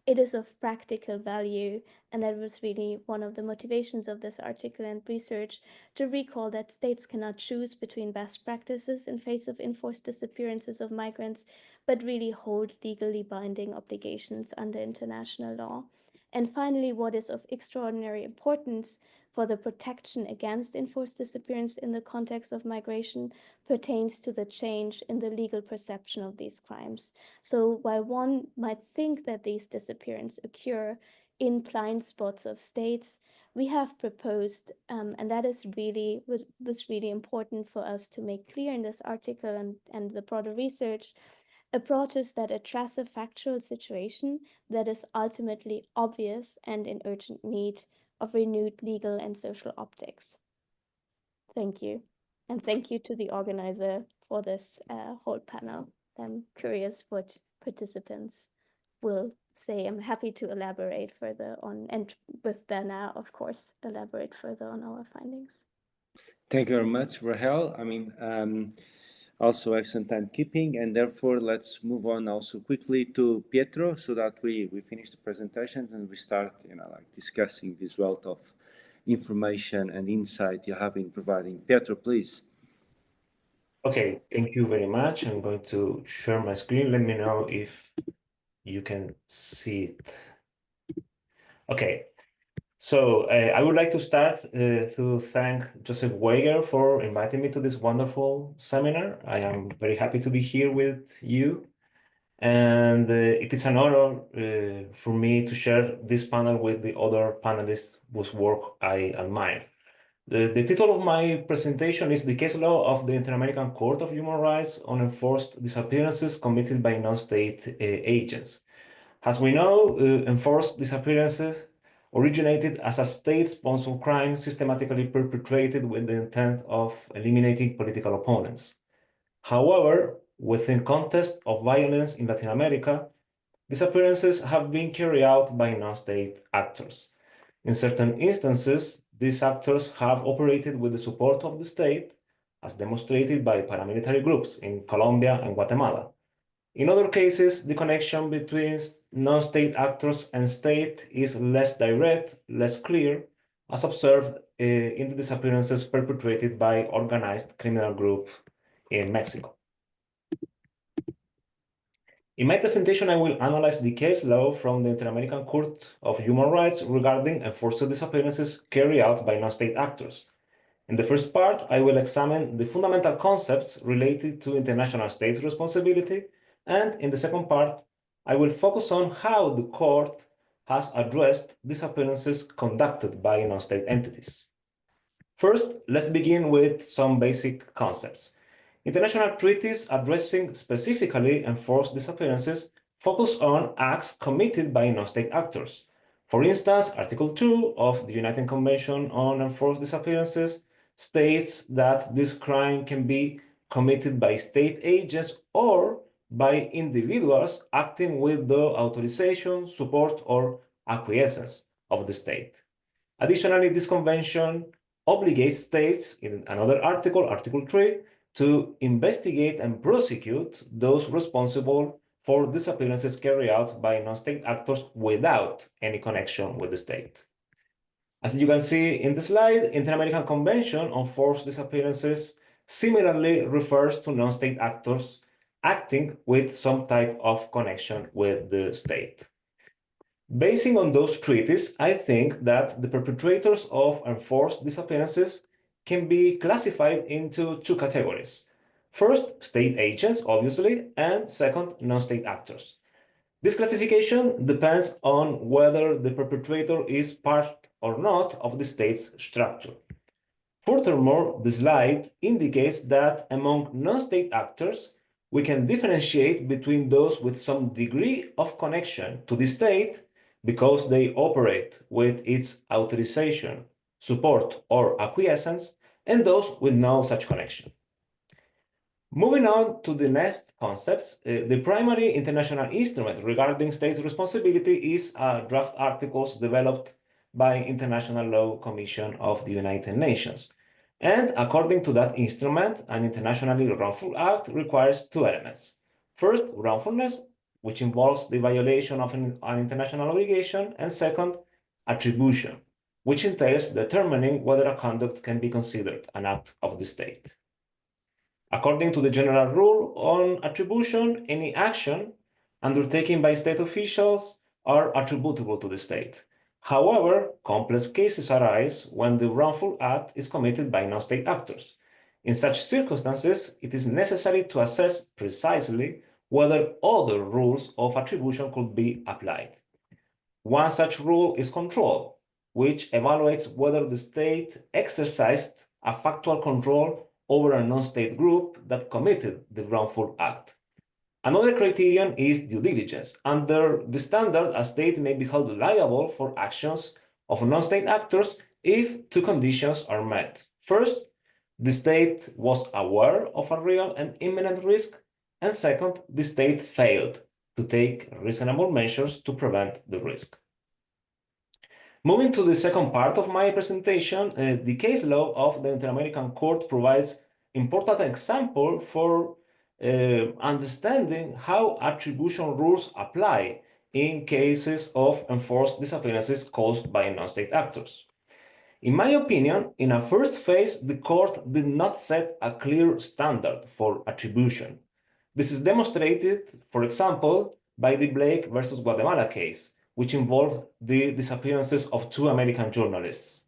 Speaker 5: It is of practical value, and that was really one of the motivations of this article and research, to recall that states cannot choose between best practices in face of enforced disappearances of migrants, but really hold legally binding obligations under international law. And finally, what is of extraordinary importance for the protection against enforced disappearance in the context of migration pertains to the change in the legal perception of these crimes. So while one might think that these disappearances occur in blind spots of states, we have proposed, and that is really was really important for us to make clear in this article and the broader research, approaches that address a factual situation that is ultimately obvious and in urgent need of renewed legal and social optics. Thank you. And thank you to the organizer for this whole panel. I'm curious what participants will say. I'm happy to elaborate further on, and with Bernard, of course, elaborate further on our findings.
Speaker 3: Thank you very much, Rahel. I mean, also excellent timekeeping, and therefore let's move on also quickly to Pietro so that we finish the presentations and we start, like discussing this wealth of information and insight you have been providing. Pietro, please.
Speaker 6: Okay, thank you very much. I'm going to share my screen. Let me know if you can see it. Okay. So I would like to start to thank Joseph Weiger for inviting me to this wonderful seminar. I am very happy to be here with you. And it is an honor for me to share this panel with the other panelists whose work I admire. The title of my presentation is The Case Law of the Inter-American Court of Human Rights on Enforced Disappearances Committed by Non-State Agents. As we know, enforced disappearances originated as a state-sponsored crime systematically perpetrated with the intent of eliminating political opponents. However, within context of violence in Latin America, disappearances have been carried out by non-state actors. In certain instances, these actors have operated with the support of the state, as demonstrated by paramilitary groups in Colombia and Guatemala. In other cases, the connection between non-state actors and state is less direct, less clear, as observed in the disappearances perpetrated by organized criminal groups in Mexico. In my presentation, I will analyze the case law from the Inter-American Court of Human Rights regarding enforced disappearances carried out by non-state actors. In the first part, I will examine the fundamental concepts related to international state responsibility, and in the second part, I will focus on how the court has addressed disappearances conducted by non-state entities. First, let's begin with some basic concepts. International treaties addressing specifically enforced disappearances focus on acts committed by non-state actors. For instance, Article 2 of the United Convention on Enforced Disappearances states that this crime can be committed by state agents or by individuals acting with the authorization, support, or acquiescence of the state. Additionally, this convention obligates states, in another article, Article 3, to investigate and prosecute those responsible for disappearances carried out by non-state actors without any connection with the state. As you can see in the slide, Inter-American Convention on Forced Disappearances similarly refers to non-state actors acting with some type of connection with the state. Basing on those treaties, I think that the perpetrators of enforced disappearances can be classified into two categories. First, state agents, obviously, and second, non-state actors. This classification depends on whether the perpetrator is part or not of the state's structure. Furthermore, the slide indicates that among non-state actors, we can differentiate between those with some degree of connection to the state because they operate with its authorization, support, or acquiescence, and those with no such connection. Moving on to the next concepts, the primary international instrument regarding state responsibility is draft articles developed by International Law Commission of the United Nations. And according to that instrument, an internationally wrongful act requires two elements. First, wrongfulness, which involves the violation of an international obligation, and second, attribution, which entails determining whether a conduct can be considered an act of the state. According to the general rule on attribution, any action undertaken by state officials are attributable to the state. However, complex cases arise when the wrongful act is committed by non-state actors. In such circumstances, it is necessary to assess precisely whether other rules of attribution could be applied. One such rule is control, which evaluates whether the state exercised a factual control over a non-state group that committed the wrongful act. Another criterion is due diligence. Under the standard, a state may be held liable for actions of non-state actors if two conditions are met. First, the state was aware of a real and imminent risk, and second, the state failed to take reasonable measures to prevent the risk. Moving to the second part of my presentation, the case law of the Inter-American Court provides important example for understanding how attribution rules apply in cases of enforced disappearances caused by non-state actors. In my opinion, in a first phase, the court did not set a clear standard for attribution. This is demonstrated, for example, by the Blake versus Guatemala case, which involved the disappearances of two American journalists.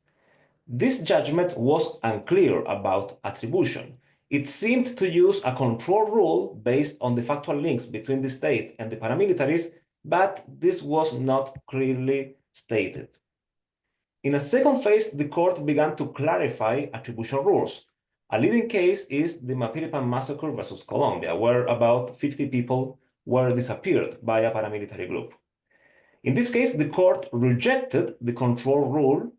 Speaker 6: This judgment was unclear about attribution. It seemed to use a control rule based on the factual links between the state and the paramilitaries, but this was not clearly stated. In a second phase, the court began to clarify attribution rules. A leading case is the Mapiripan massacre versus Colombia, where about 50 people were disappeared by a paramilitary group. In this case, the court rejected the control rule,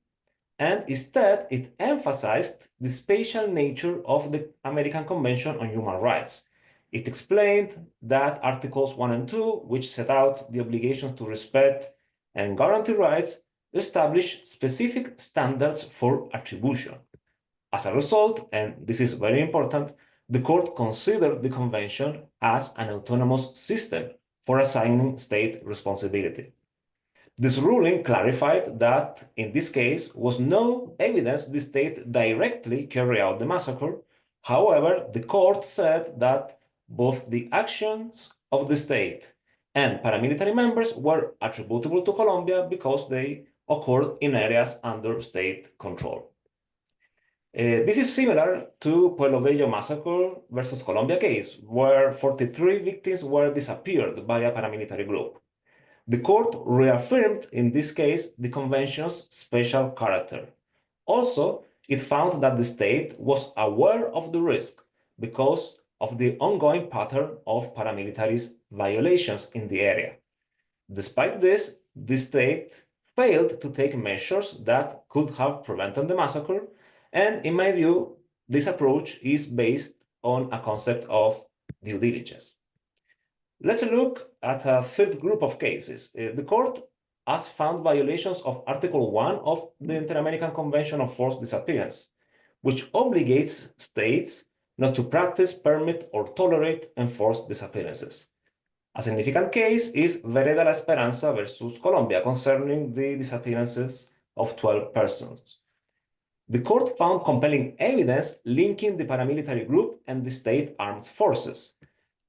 Speaker 6: and instead it emphasized the spatial nature of the American Convention on Human Rights. It explained that Articles 1 and 2, which set out the obligations to respect and guarantee rights, establish specific standards for attribution. As a result, and this is very important, the court considered the convention as an autonomous system for assigning state responsibility. This ruling clarified that, in this case, was no evidence the state directly carried out the massacre. However, the court said that both the actions of the state and paramilitary members were attributable to Colombia because they occurred in areas under state control. This is similar to Pueblo Bello massacre versus Colombia case, where 43 victims were disappeared by a paramilitary group. The court reaffirmed in this case the convention's special character. Also, it found that the state was aware of the risk because of the ongoing pattern of paramilitaries' violations in the area. Despite this, the state failed to take measures that could have prevented the massacre, and in my view, this approach is based on a concept of due diligence. Let's look at a third group of cases. The court has found violations of Article 1 of the Inter-American Convention on Forced Disappearance, which obligates states not to practice, permit, or tolerate enforced disappearances. A significant case is Vereda La Esperanza versus Colombia concerning the disappearances of 12 persons. The court found compelling evidence linking the paramilitary group and the state armed forces.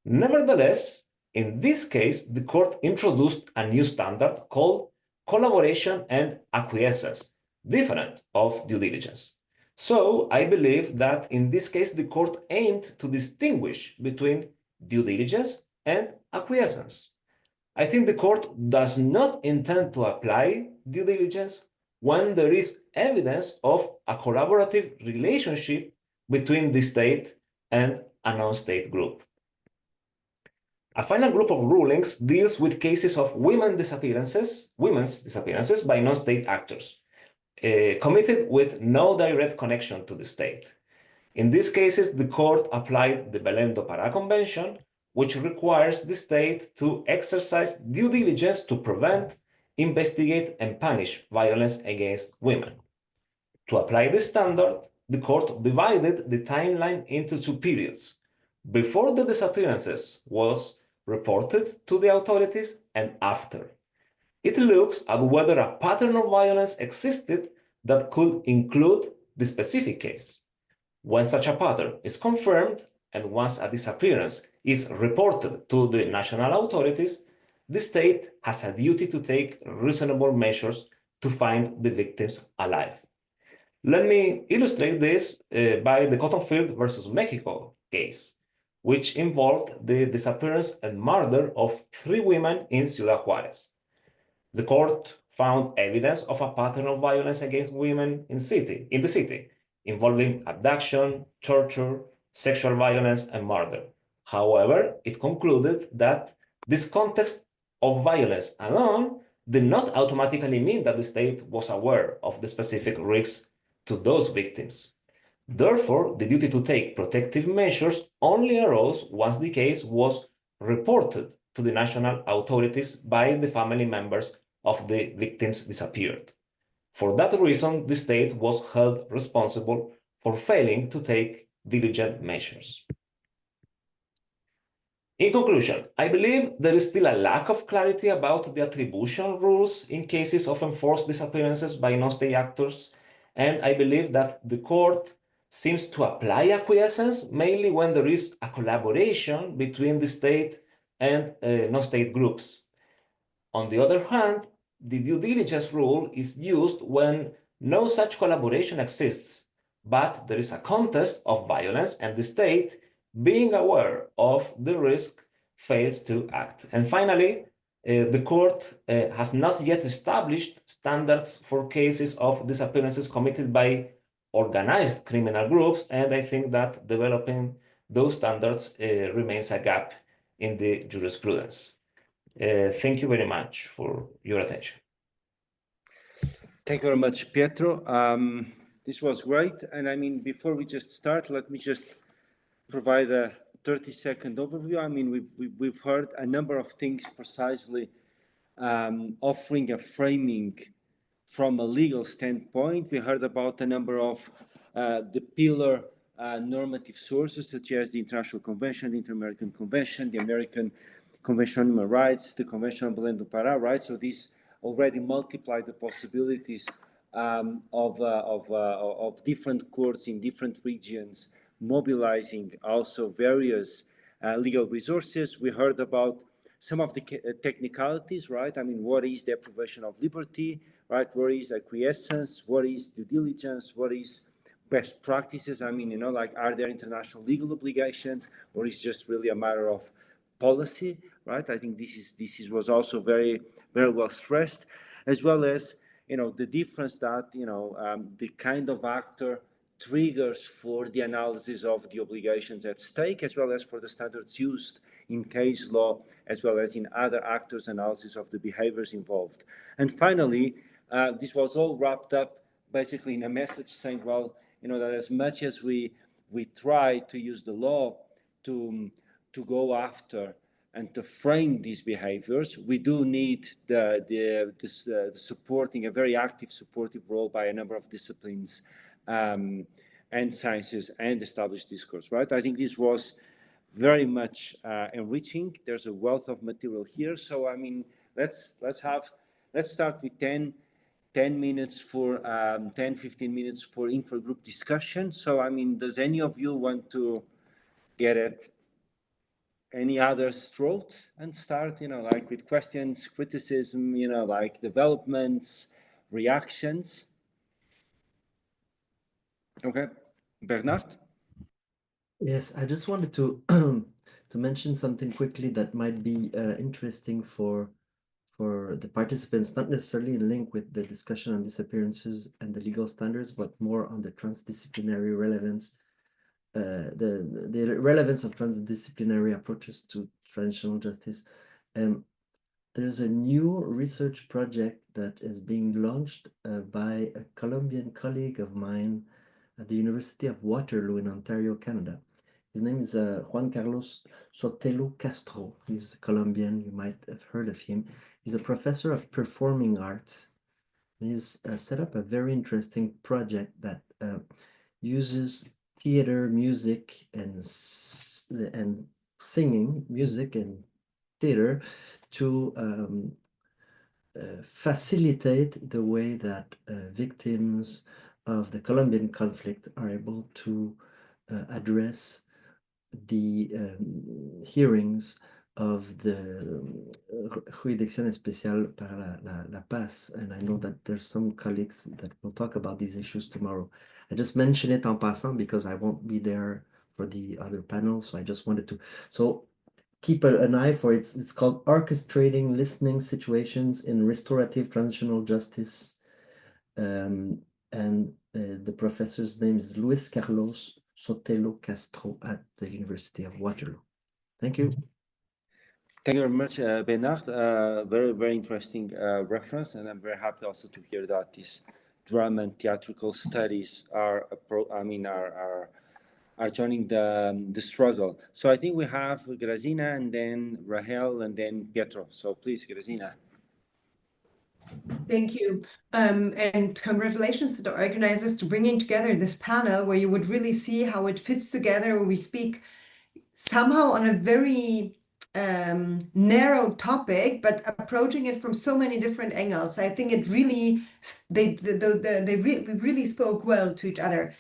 Speaker 6: Nevertheless, in this case, the court introduced a new standard called collaboration and acquiescence, different of due diligence. So I believe that in this case, the court aimed to distinguish between due diligence and acquiescence. I think the court does not intend to apply due diligence when there is evidence of a collaborative relationship between the state and a non-state group. A final group of rulings deals with cases of women's disappearances by non-state actors, committed with no direct connection to the state. In these cases, the court applied the Belém do Pará Convention, which requires the state to exercise due diligence to prevent, investigate, and punish violence against women. To apply this standard, the court divided the timeline into two periods: before the disappearances was reported to the authorities and after. It looks at whether a pattern of violence existed that could include the specific case. When such a pattern is confirmed, and once a disappearance is reported to the national authorities, the state has a duty to take reasonable measures to find the victims alive. Let me illustrate this by the Cottonfield versus Mexico case, which involved the disappearance and murder of 3 women in Ciudad Juárez. The court found evidence of a pattern of violence against women in the city, involving abduction, torture, sexual violence, and murder. However, it concluded that this context of violence alone did not automatically mean that the state was aware of the specific risks to those victims. Therefore, the duty to take protective measures only arose once the case was reported to the national authorities by the family members of the victims disappeared. For that reason, the state was held responsible for failing to take diligent measures. In conclusion, I believe there is still a lack of clarity about the attribution rules in cases of enforced disappearances by non-state actors, and I believe that the court seems to apply acquiescence mainly when there is a collaboration between the state and non-state groups. On the other hand, the due diligence rule is used when no such collaboration exists, but there is a context of violence and the state, being aware of the risk, fails to act. And finally, the court has not yet established standards for cases of disappearances committed by organized criminal groups, and I think that developing those standards remains a gap in the jurisprudence. Thank you very much for your attention.
Speaker 3: Thank you very much, Pietro. This was great. And I mean, before we just start, let me just provide a 30-second overview. I mean, we've heard a number of things precisely offering a framing from a legal standpoint. We heard about a number of the pillar normative sources, such as the International Convention, the Inter-American Convention, the American Convention on Human Rights, the Convention on Belém do Pará, right? So these already multiply the possibilities of different courts in different regions, mobilizing also various legal resources. We heard about some of the technicalities, right? I mean, what is deprivation of liberty, right? What is acquiescence? What is due diligence? What is best practices? I mean, you know, like, are there international legal obligations, or is just really a matter of policy, right? I think this was also very, very well stressed, as well as, you know, the difference that, you know, the kind of actor triggers for the analysis of the obligations at stake, as well as for the standards used in case law, as well as in other actors' analysis of the behaviors involved. And finally, this was all wrapped up basically in a message saying, well, you know, that as much as we try to use the law to go after and to frame these behaviors, we do need the supporting, a very active supportive role by a number of disciplines and sciences and established discourse, right? I think this was very much enriching. There's a wealth of material here. So, I mean, let's start with 10 minutes for 10-15 minutes for intergroup discussion. So, I mean, does any of you want to get at any other's throat and start, you know, like with questions, criticism, you know, like developments, reactions? Okay, Bernard?
Speaker 4: Yes, I just wanted to to mention something quickly that might be interesting for the participants, not necessarily in link with the discussion on disappearances and the legal standards, but more on the transdisciplinary relevance, the relevance of transdisciplinary approaches to transitional justice. There's a new research project that is being launched by a Colombian colleague of mine at the University of Waterloo in Ontario, Canada. His name is Juan Carlos Sotelo Castro. He's Colombian, you might have heard of him. He's a professor of performing arts. He's set up a very interesting project that uses theater, music, and singing, music and theater to facilitate the way that victims of the Colombian conflict are able to address the hearings of the Jurisdicción Especial para la Paz. And I know that there's some colleagues that will talk about these issues tomorrow. I just mention it en passant because I won't be there for the other panel. So I just wanted to, so keep an eye for it. It's called Orchestrating Listening Situations in Restorative Transitional Justice. And the professor's name is Luis Carlos Sotelo Castro at the University of Waterloo. Thank you.
Speaker 3: Thank you very much, Bernard. Very, very interesting reference, and I'm very happy also to hear that these drama and theatrical studies are joining the struggle. So I think we have Grazyna, and then Rahel, and then Pietro. So please, Grazyna.
Speaker 2: Thank you. And congratulations to the organizers to bringing together this panel where you would really see how it fits together when we speak somehow on a very narrow topic, but approaching it from so many different angles. I think it really, we really spoke well to each other.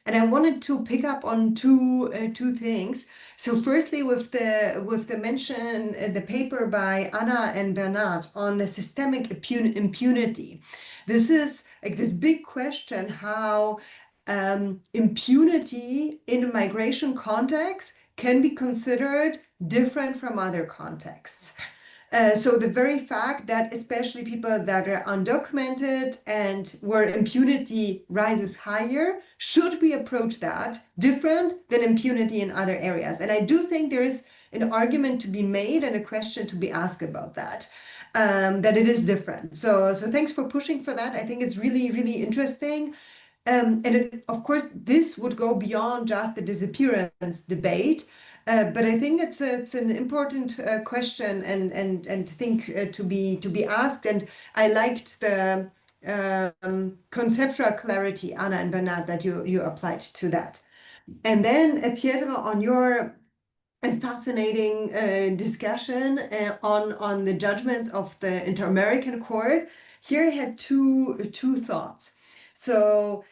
Speaker 2: And I wanted to pick up on two things. So firstly, with the mention, the paper by Anna and Bernard on the systemic impunity. This is like this big question how impunity in a migration context can be considered different from other contexts. So the very fact that especially people that are undocumented and where impunity rises higher, should we approach that different than impunity in other areas? And I do think there is an argument to be made and a question to be asked about that, that it is different. So thanks for pushing for that. I think it's really, really interesting. And of course, this would go beyond just the disappearance debate. But I think it's an important question and think to be asked. And I liked the conceptual clarity, Anna and Bernard, that you applied to that. And then Pietro, on your fascinating discussion on the judgments of the Inter-American Court, here I had two thoughts. So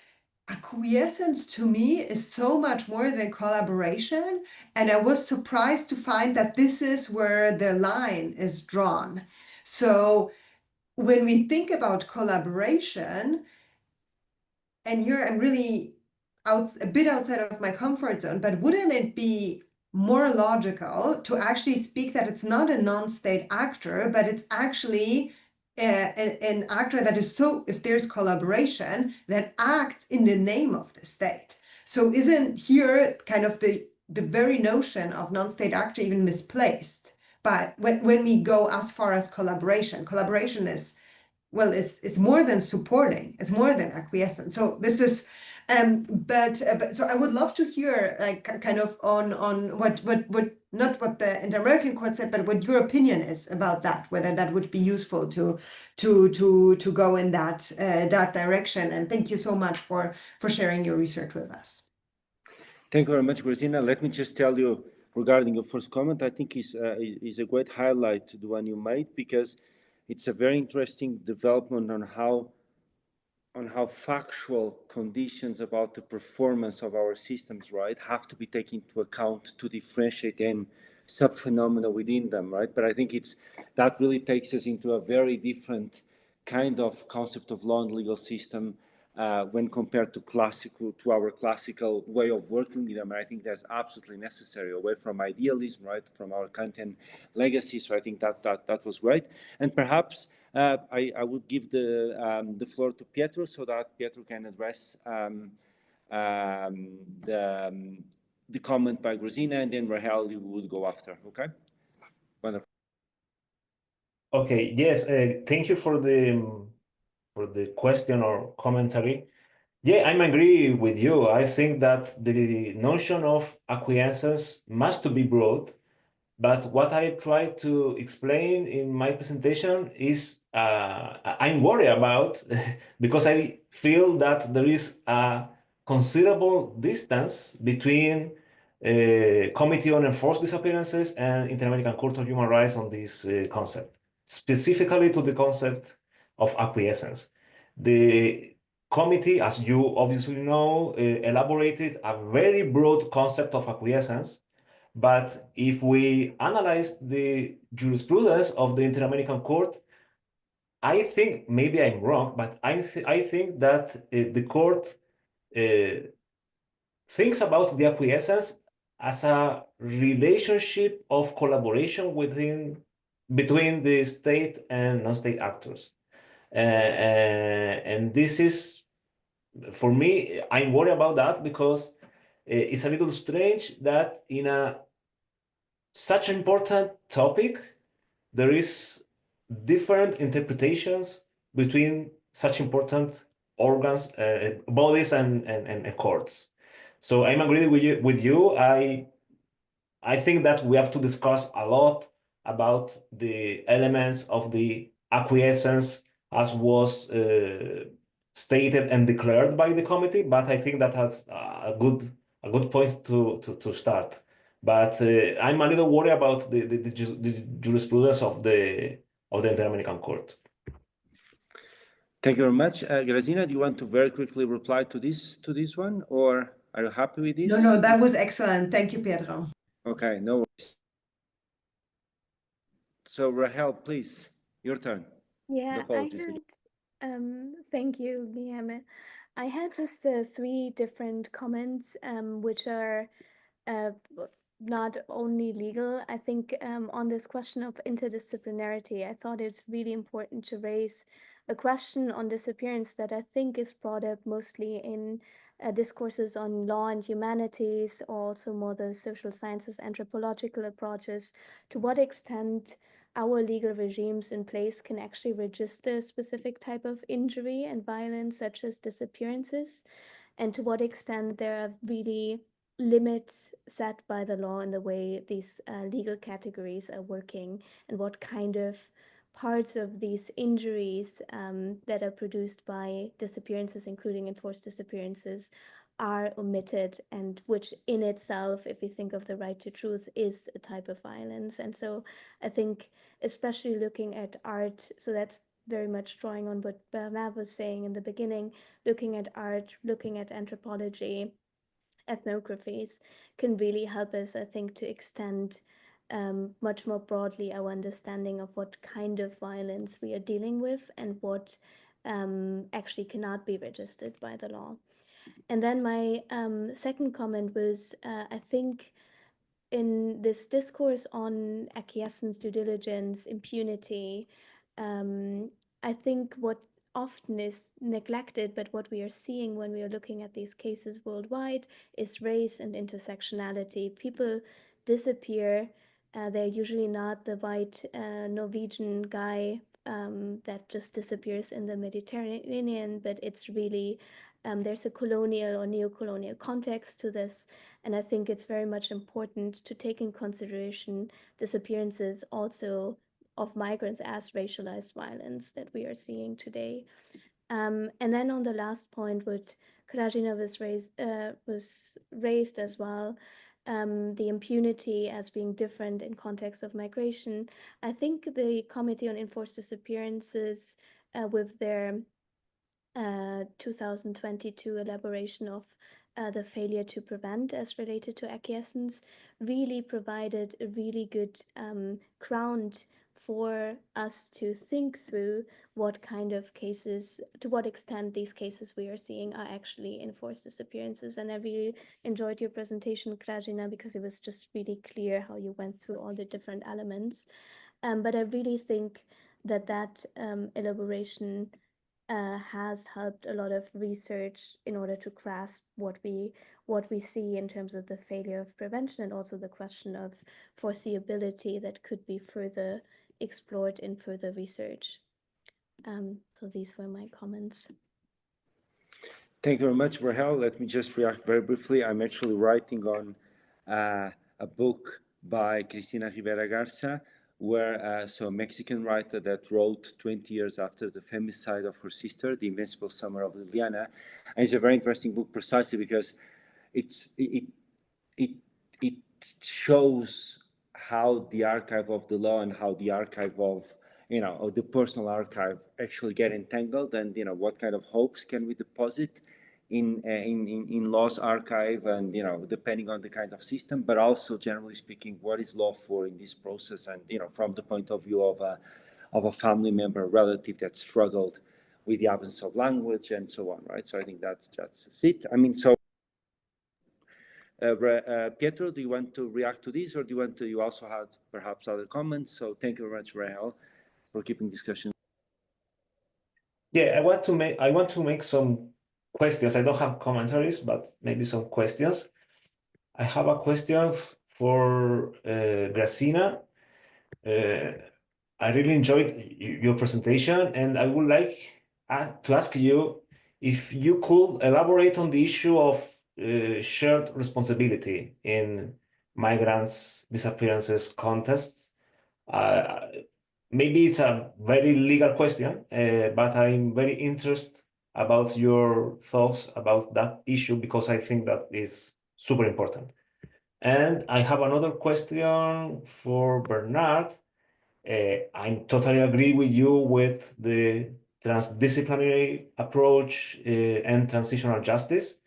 Speaker 2: acquiescence to me is so much more than collaboration, and I was surprised to find that this is where the line is drawn. So when we think about collaboration, and here I'm really a bit outside of my comfort zone, but wouldn't it be more logical to actually speak that it's not a non-state actor, but it's actually an actor that is, so if there's collaboration, that acts in the name of the state. So isn't here kind of the very notion of non-state actor even misplaced? But when we go as far as collaboration is, well, it's more than supporting, it's more than acquiescence. So this is, but so I would love to hear like kind of on what not what the Inter-American Court said, but what your opinion is about that, whether that would be useful to go in that direction. And thank you so much for sharing your research with us.
Speaker 3: Thank you very much, Grazyna. Let me just tell you regarding your first comment, I think is a great highlight, the one you made, because it's a very interesting development on how factual conditions about the performance of our systems, right, have to be taken into account to differentiate and subphenomena within them, right? But I think that really takes us into a very different kind of concept of law and legal system when compared to our classical way of working with them. I think that's absolutely necessary, away from idealism, right, from our Kantian legacy. So I think that was great. And perhaps I would give the floor to Pietro so that Pietro can address the comment by Grazyna, and then Rahel, you would go after. Okay. Wonderful.
Speaker 6: Okay. Yes. Thank you for the question or commentary. Yeah, I'm agree with you. I think that the notion of acquiescence must to be broad. But what I try to explain in my presentation is I'm worried about because I feel that there is a considerable distance between Committee on Enforced Disappearances and Inter-American Court of Human Rights on this concept, specifically to the concept of acquiescence. The committee, as you obviously know, elaborated a very broad concept of acquiescence. But if we analyze the jurisprudence of the Inter-American Court, I think, maybe I'm wrong, but I think that the court thinks about the acquiescence as a relationship of collaboration between the state and non-state actors. And this is, for me, I'm worried about that because it's a little strange that in such an important topic, there is different interpretations between such important organs, bodies, and courts. So I'm agreeing with you. I think that we have to discuss a lot about the elements of the acquiescence as was stated and declared by the committee, but I think that has a good point to start. But I'm a little worried about the jurisprudence of the Inter-American Court.
Speaker 3: Thank you very much. Grazyna, do you want to very quickly reply to this one, or are you happy with this?
Speaker 2: No, that was excellent. Thank you, Pietro.
Speaker 3: Okay, no worries. So Rahel, please, your turn.
Speaker 5: Yeah, thank you, Guilherme. I had just 3 different comments, which are not only legal. I think on this question of interdisciplinarity, I thought it's really important to raise a question on disappearance that I think is brought up mostly in discourses on law and humanities, or also more the social sciences, anthropological approaches. To what extent our legal regimes in place can actually register a specific type of injury and violence, such as disappearances, and to what extent there are really limits set by the law in the way these legal categories are working, and what kind of parts of these injuries that are produced by disappearances, including enforced disappearances, are omitted, and which in itself, if we think of the right to truth, is a type of violence. And so I think, especially looking at art, so that's very much drawing on what Bernard was saying in the beginning, looking at art, looking at anthropology, ethnographies can really help us, I think, to extend much more broadly our understanding of what kind of violence we are dealing with and what actually cannot be registered by the law. And then my second comment was, I think in this discourse on acquiescence, due diligence, impunity, I think what often is neglected, but what we are seeing when we are looking at these cases worldwide, is race and intersectionality. People disappear. They're usually not the white Norwegian guy that just disappears in the Mediterranean, but it's really there's a colonial or neo-colonial context to this, and I think it's very much important to take in consideration disappearances also of migrants as racialized violence that we are seeing today. And then on the last point, what Grazyna was raised as well, the impunity as being different in context of migration. I think the Committee on Enforced Disappearances, with their 2022 elaboration of the failure to prevent as related to acquiescence, really provided a really good ground for us to think through what kind of cases, to what extent these cases we are seeing are actually enforced disappearances. And I really enjoyed your presentation, Grazyna, because it was just really clear how you went through all the different elements. But I really think that elaboration has helped a lot of research in order to grasp what we see in terms of the failure of prevention, and also the question of foreseeability that could be further explored in further research. So these were my comments.
Speaker 3: Thank you very much, Rahel. Let me just react very briefly. I'm actually writing on a book by Cristina Rivera Garza, where so a Mexican writer that wrote 20 years after the femicide of her sister, The Invincible Summer of Liliana. And it's a very interesting book precisely because it shows how the archive of the law and how the archive of, of the personal archive actually get entangled, and, what kind of hopes can we deposit in law's archive, and, depending on the kind of system, but also generally speaking, what is law for in this process, and, from the point of view of a family member, relative that struggled with the absence of language and so on, right? So I think that's it. I mean, so Pietro, do you want to react to this, or do you also have perhaps other comments? So thank you very much, Rahel, for keeping discussion.
Speaker 6: Yeah, I want to make some questions. I don't have commentaries, but maybe some questions. I have a question for Grazyna. I really enjoyed your presentation, and I would like to ask you if you could elaborate on the issue of shared responsibility in migrants' disappearances contests. Maybe it's a very legal question, but I'm very interested about your thoughts about that issue, because I think that is super important. And I have another question for Bernard. I totally agree with you with the transdisciplinary approach and transitional justice.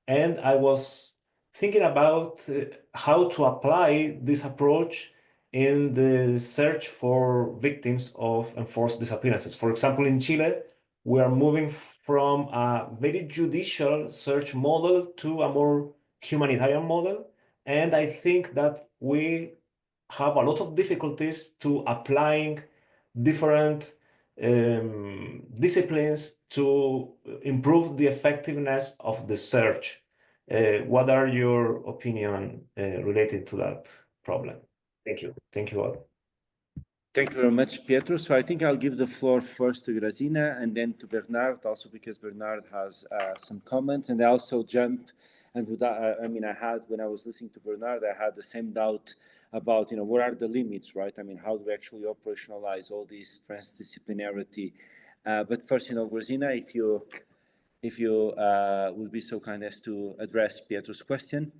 Speaker 6: And I was thinking about how to apply this approach in the search for victims of enforced disappearances. For example, in Chile, we are moving from a very judicial search model to a more humanitarian model. And I think that we have a lot of difficulties to applying different disciplines to improve the effectiveness of the search. What are your opinion related to that problem? Thank you. Thank you all.
Speaker 3: Thank you very much, Pietro. So I think I'll give the floor first to Grazyna and then to Bernard, also because Bernard has some comments. And I also jumped, and with that, I mean, when I was listening to Bernard, I had the same doubt about, what are the limits, right? I mean, how do we actually operationalize all this transdisciplinarity? But first, Grazyna, if you would be so kind as to address Pietro's question.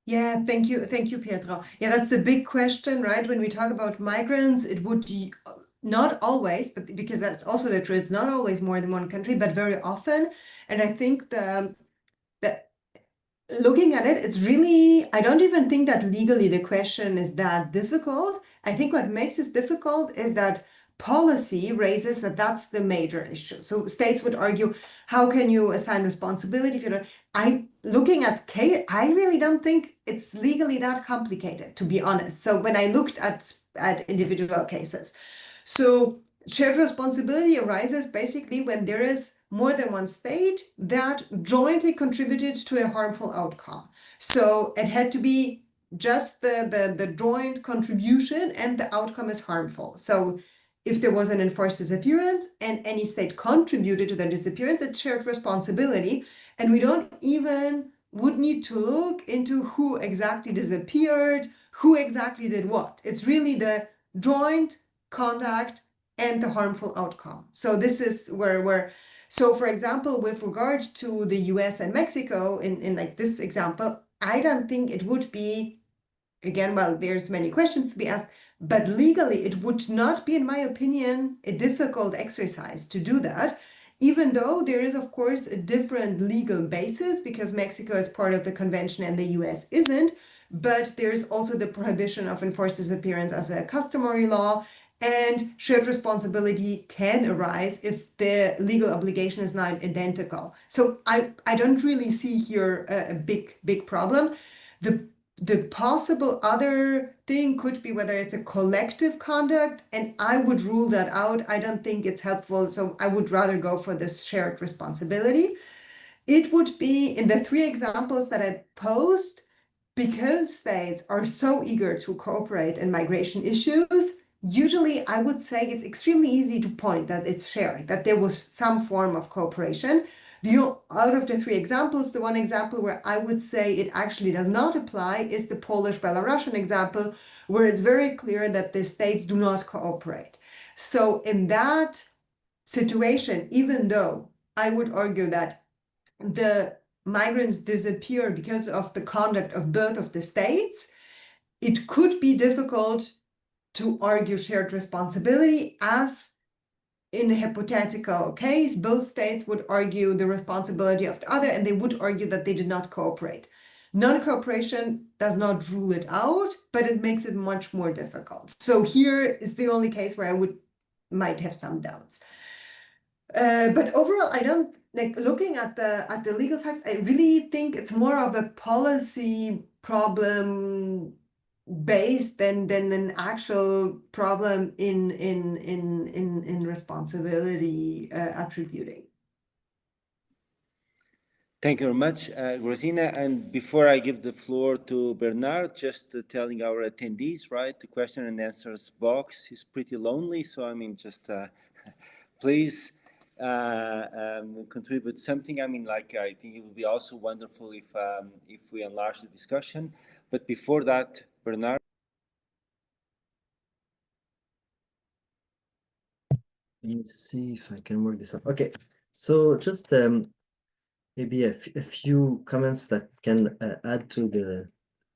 Speaker 2: Yeah, thank you, Pietro. Yeah, that's the big question, right? When we talk about migrants, it would be not always, but because that's also the truth, it's not always more than one country, but very often. And I think that looking at it, it's really, I don't even think that legally the question is that difficult. I think what makes it difficult is that policy raises that that's the major issue. So states would argue, how can you assign responsibility if you don't? Looking at case, I really don't think it's legally that complicated, to be honest. So when I looked at individual cases, so shared responsibility arises basically when there is more than one state that jointly contributed to a harmful outcome. So it had to be just the joint contribution and the outcome is harmful. So if there was an enforced disappearance and any state contributed to the disappearance, it's shared responsibility. And we would need to look into who exactly disappeared, who exactly did what. It's really the joint conduct and the harmful outcome. So this is so for example, with regard to the US and Mexico, in like this example, I don't think it would be, again, well, there's many questions to be asked, but legally it would not be, in my opinion, a difficult exercise to do that, even though there is, of course, a different legal basis because Mexico is part of the convention and the US isn't, but there's also the prohibition of enforced disappearance as a customary law, and shared responsibility can arise if the legal obligation is not identical. So I don't really see here a big problem. The possible other thing could be whether it's a collective conduct, and I would rule that out. I don't think it's helpful, so I would rather go for this shared responsibility. It would be in the three examples that I posed, because states are so eager to cooperate in migration issues, usually I would say it's extremely easy to point that it's shared, that there was some form of cooperation. Out of the three examples, the one example where I would say it actually does not apply is the Polish-Belarusian example, where it's very clear that the states do not cooperate. So in that situation, even though I would argue that the migrants disappear because of the conduct of both of the states, it could be difficult to argue shared responsibility, as in a hypothetical case, both states would argue the responsibility of the other, and they would argue that they did not cooperate. Non-cooperation does not rule it out, but it makes it much more difficult. So here is the only case where I might have some doubts. But overall, I don't like looking at the legal facts. I really think it's more of a policy problem based than an actual problem in responsibility attributing.
Speaker 3: Thank you very much, Grazyna. And before I give the floor to Bernard, just telling our attendees, right, the question and answers box is pretty lonely. So, I mean, just please contribute something. I mean, like, I think it would be also wonderful if we enlarge the discussion. But before that, Bernard.
Speaker 4: Let me see if I can work this out. Okay, so just maybe a few comments that can add to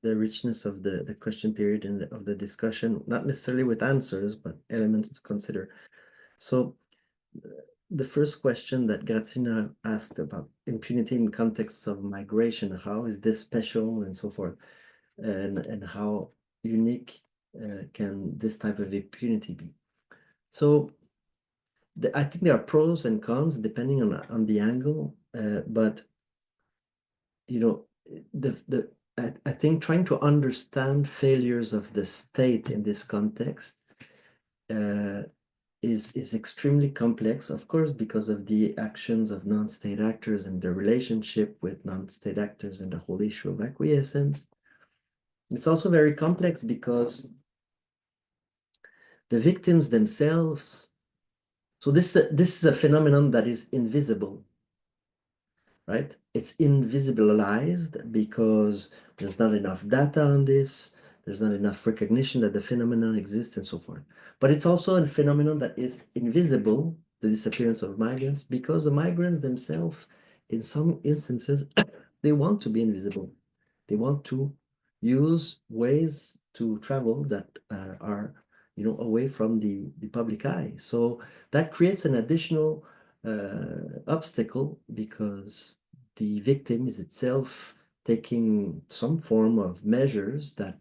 Speaker 4: the richness of the question period and of the discussion, not necessarily with answers, but elements to consider. So the first question that Grazyna asked about impunity in contexts of migration, how is this special and so forth, and how unique can this type of impunity be? So I think there are pros and cons depending on the angle, but you know, I think trying to understand failures of the state in this context is extremely complex, of course, because of the actions of non-state actors and their relationship with non-state actors and the whole issue of acquiescence. It's also very complex because the victims themselves, so this is a phenomenon that is invisible, right? It's invisibilized because there's not enough data on this, there's not enough recognition that the phenomenon exists and so forth. But it's also a phenomenon that is invisible, the disappearance of migrants, because the migrants themselves, in some instances, they want to be invisible. They want to use ways to travel that are, you know, away from the public eye. So that creates an additional obstacle because the victim is itself taking some form of measures that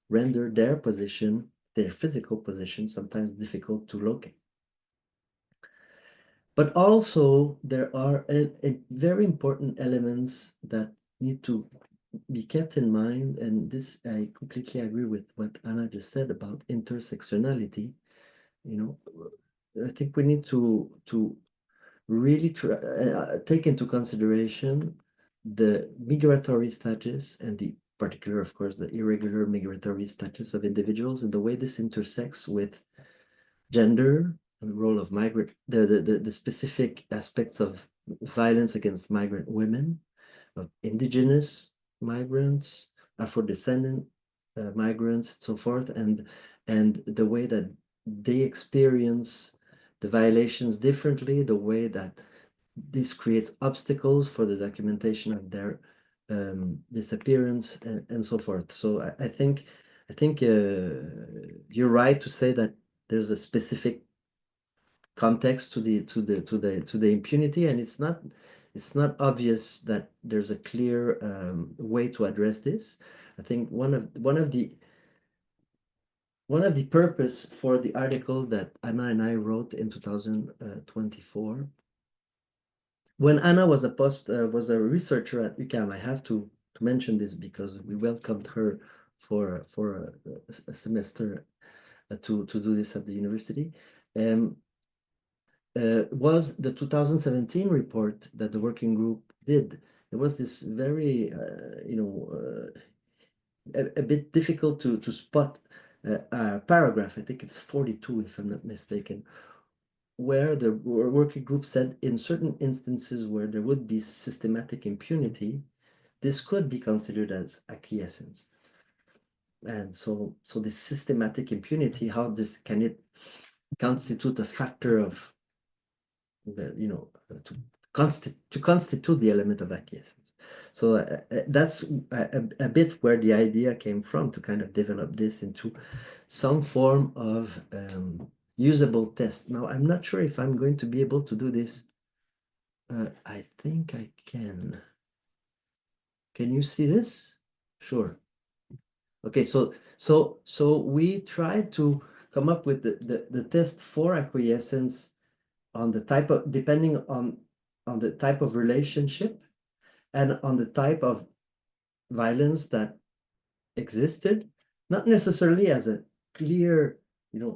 Speaker 4: render their position, their physical position, sometimes difficult to locate. But also there are very important elements that need to be kept in mind, and this I completely agree with what Anna just said about intersectionality. You know, I think we need to really take into consideration the migratory status and the particular, of course, the irregular migratory status of individuals and the way this intersects with gender and the role of migrant, the specific aspects of violence against migrant women, of indigenous migrants, Afro-descendant migrants, and so forth, and the way that they experience the violations differently, the way that this creates obstacles for the documentation of their disappearance and so forth. So I think you're right to say that there's a specific context to the impunity, and it's not obvious that there's a clear way to address this. I think one of the purpose for the article that Anna and I wrote in 2024, when Anna was a researcher at UQAM, I have to mention this because we welcomed her for a semester to do this at the university. Was the 2017 report that the working group did. There was this very, a bit difficult to spot paragraph. I think it's 42, if I'm not mistaken, where the working group said in certain instances where there would be systematic impunity, this could be considered as acquiescence. And so this systematic impunity, how this can it constitute a factor of, to constitute the element of acquiescence. So that's a bit where the idea came from, to kind of develop this into some form of usable test. Now, I'm not sure if I'm going to be able to do this. I think I can. Can you see this? Sure. Okay, so we tried to come up with the test for acquiescence on the type of, depending on the type of relationship and on the type of violence that existed, not necessarily as a clear,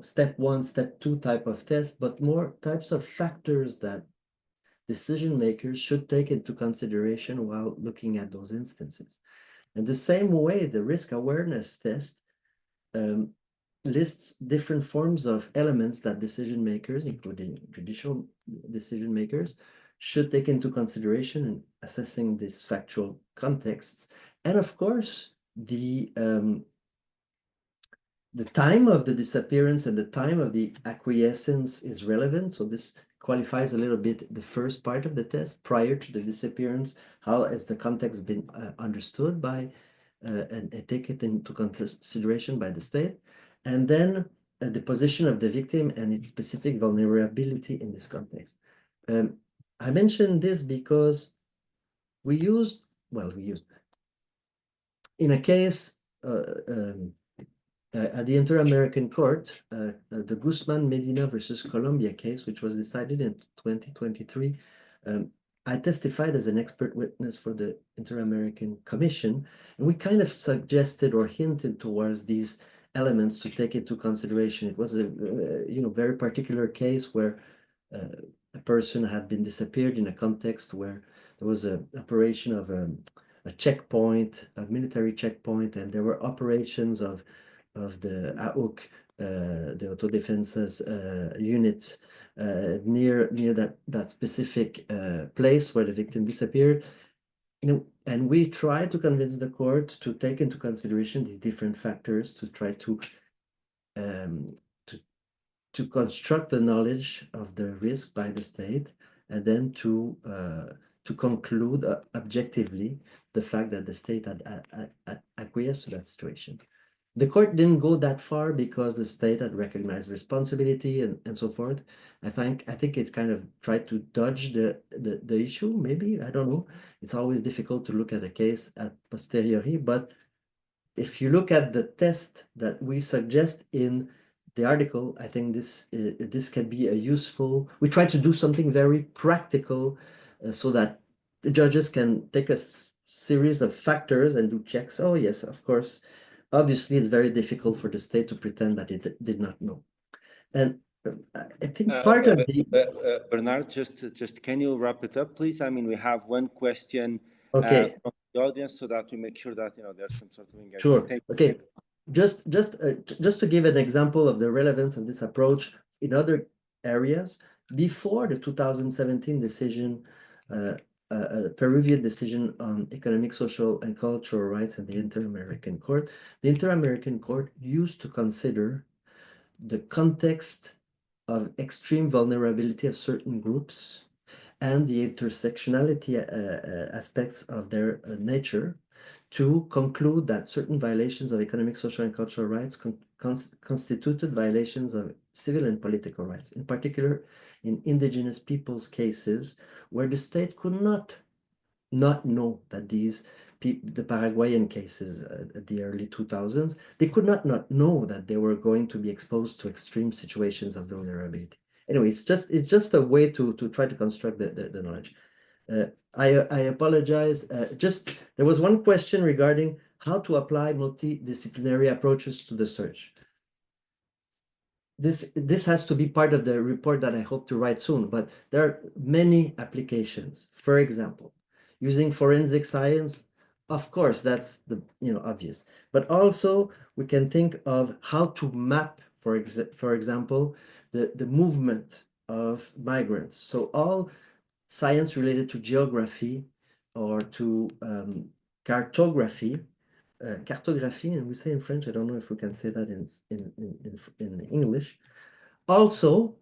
Speaker 4: step 1, step 2 type of test, but more types of factors that decision makers should take into consideration while looking at those instances. And the same way, the risk awareness test lists different forms of elements that decision makers, including judicial decision makers, should take into consideration in assessing these factual contexts. And of course, the time of the disappearance and the time of the acquiescence is relevant. So this qualifies a little bit the first part of the test, prior to the disappearance. How has the context been understood by and taken into consideration by the state? And then the position of the victim and its specific vulnerability in this context. I mentioned this because we used in a case at the Inter-American Court, the Guzman Medina versus Colombia case, which was decided in 2023, I testified as an expert witness for the Inter-American Commission, and we kind of suggested or hinted towards these elements to take into consideration. It was a very particular case where a person had been disappeared in a context where there was an operation of a checkpoint, a military checkpoint, and there were operations of the AUC, the autodefenses units near that specific place where the victim disappeared. And we tried to convince the court to take into consideration these different factors to try to construct the knowledge of the risk by the state, and then to conclude objectively the fact that the state had acquiesced to that situation. The court didn't go that far because the state had recognized responsibility and so forth. I think it kind of tried to dodge the issue, maybe, I don't know. It's always difficult to look at a case at posteriori, but if you look at the test that we suggest in the article, I think this can be a useful. We try to do something very practical so that the judges can take a series of factors and do checks. Oh yes, of course. Obviously, it's very difficult for the state to pretend that it did not know. And I think part of the
Speaker 3: Bernard, just can you wrap it up, please? I mean, we have one question from the audience, so that we make sure that there's some sort of engagement.
Speaker 4: Sure. Okay. Just to give an example of the relevance of this approach in other areas, before the 2017 decision, Peruvian decision on economic, social, and cultural rights in the Inter-American Court, the Inter-American Court used to consider the context of extreme vulnerability of certain groups and the intersectionality aspects of their nature to conclude that certain violations of economic, social, and cultural rights constituted violations of civil and political rights, in particular in indigenous peoples' cases where the state could not know that the Paraguayan cases at the early 2000s, they could not know that they were going to be exposed to extreme situations of vulnerability. Anyway, it's just a way to try to construct the knowledge. I apologize. There was one question regarding how to apply multidisciplinary approaches to the search. This has to be part of the report that I hope to write soon, but there are many applications. For example, using forensic science, of course, that's the obvious. But also we can think of how to map, for example, the movement of migrants. So all science related to geography or to cartography, and we say in French, I don't know if we can say that in English. Also,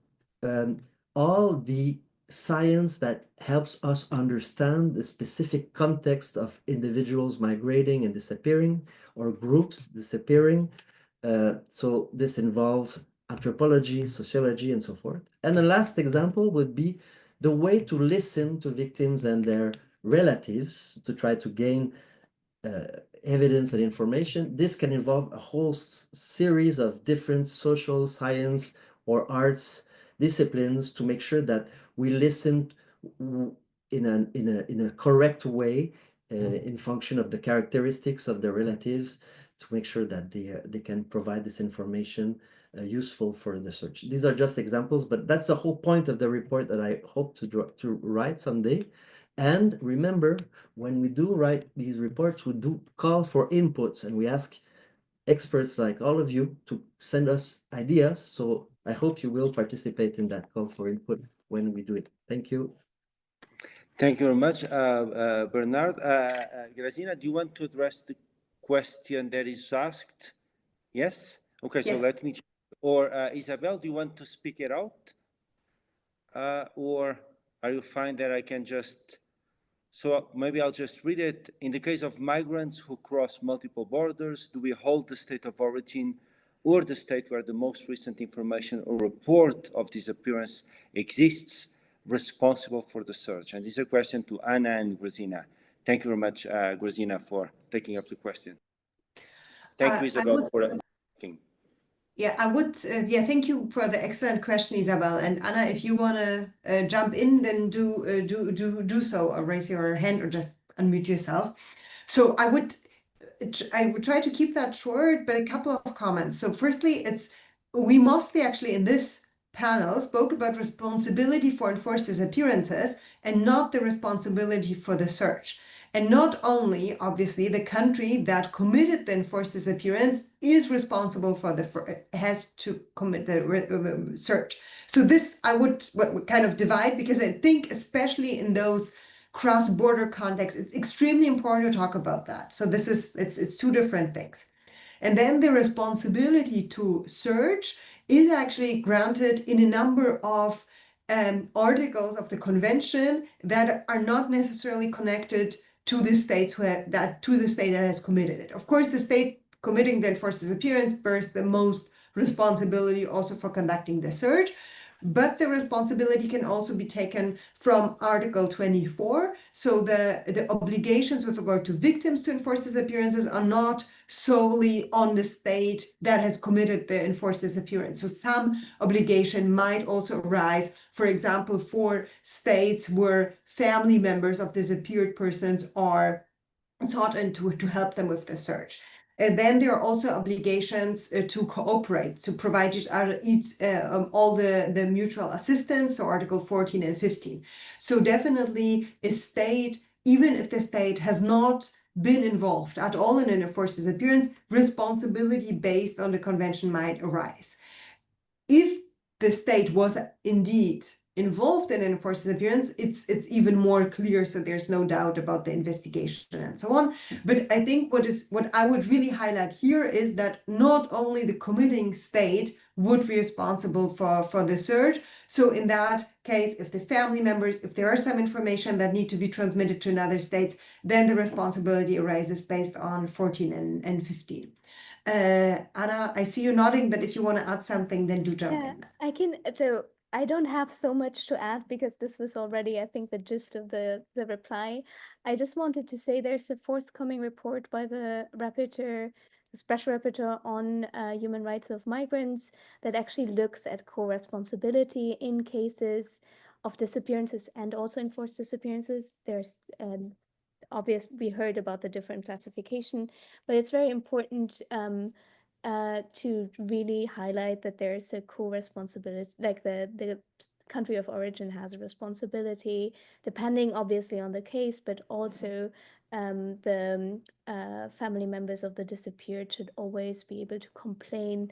Speaker 4: all the science that helps us understand the specific context of individuals migrating and disappearing, or groups disappearing. So this involves anthropology, sociology, and so forth. And the last example would be the way to listen to victims and their relatives to try to gain evidence and information. This can involve a whole series of different social science or arts disciplines to make sure that we listen in a correct way in function of the characteristics of the relatives, to make sure that they can provide this information useful for the search. These are just examples, but that's the whole point of the report that I hope to write someday. And remember, when we do write these reports, we do call for inputs, and we ask experts like all of you to send us ideas. So I hope you will participate in that call for input when we do it. Thank you.
Speaker 3: Thank you very much, Bernard. Grazyna, do you want to address the question that is asked? Yes? Okay, so
Speaker 2: Yes.
Speaker 3: let me, or Isabel, do you want to speak it out? Or are you fine that I can just, so maybe I'll just read it. In the case of migrants who cross multiple borders, do we hold the state of origin or the state where the most recent information or report of disappearance exists responsible for the search? And this is a question to Anna and Grazyna. Thank you very much, Grazyna, for taking up the question. Thank you, Isabel, for asking.
Speaker 2: Yeah, I would. Yeah, thank you for the excellent question, Isabel. And Anna, if you want to jump in, then do so, or raise your hand, or just unmute yourself. So I would try to keep that short, but a couple of comments. So firstly, we mostly actually in this panel spoke about responsibility for enforced disappearances and not the responsibility for the search. And not only, obviously, the country that committed the enforced disappearance is responsible for has to commit the search. So this I would kind of divide, because I think especially in those cross-border contexts, it's extremely important to talk about that. So this is, it's two different things. And then the responsibility to search is actually granted in a number of articles of the convention that are not necessarily connected to the states to the state that has committed it. Of course, the state committing the enforced disappearance bears the most responsibility also for conducting the search. But the responsibility can also be taken from Article 24. So the obligations with regard to victims to enforced disappearances are not solely on the state that has committed the enforced disappearance. So some obligation might also arise, for example, for states where family members of disappeared persons are sought in to help them with the search. And then there are also obligations to cooperate, to provide each other all the mutual assistance, so Article 14 and 15. So definitely a state, even if the state has not been involved at all in an enforced disappearance, responsibility based on the convention might arise. If the state was indeed involved in enforced disappearance, it's even more clear, so there's no doubt about the investigation and so on. But I think what I would really highlight here is that not only the committing state would be responsible for the search. So in that case, if the family members, if there are some information that need to be transmitted to another states, then the responsibility arises based on 14 and 15. Anna, I see you nodding, but if you want to add something, then do jump in.
Speaker 5: I can. So I don't have so much to add because this was already, I think, the gist of the reply. I just wanted to say there's a forthcoming report by the rapporteur, the special rapporteur on human rights of migrants, that actually looks at co-responsibility in cases of disappearances and also enforced disappearances. There's obvious, we heard about the different classification, but it's very important to really highlight that there's a co-responsibility, like the country of origin has a responsibility, depending obviously on the case, but also the family members of the disappeared should always be able to complain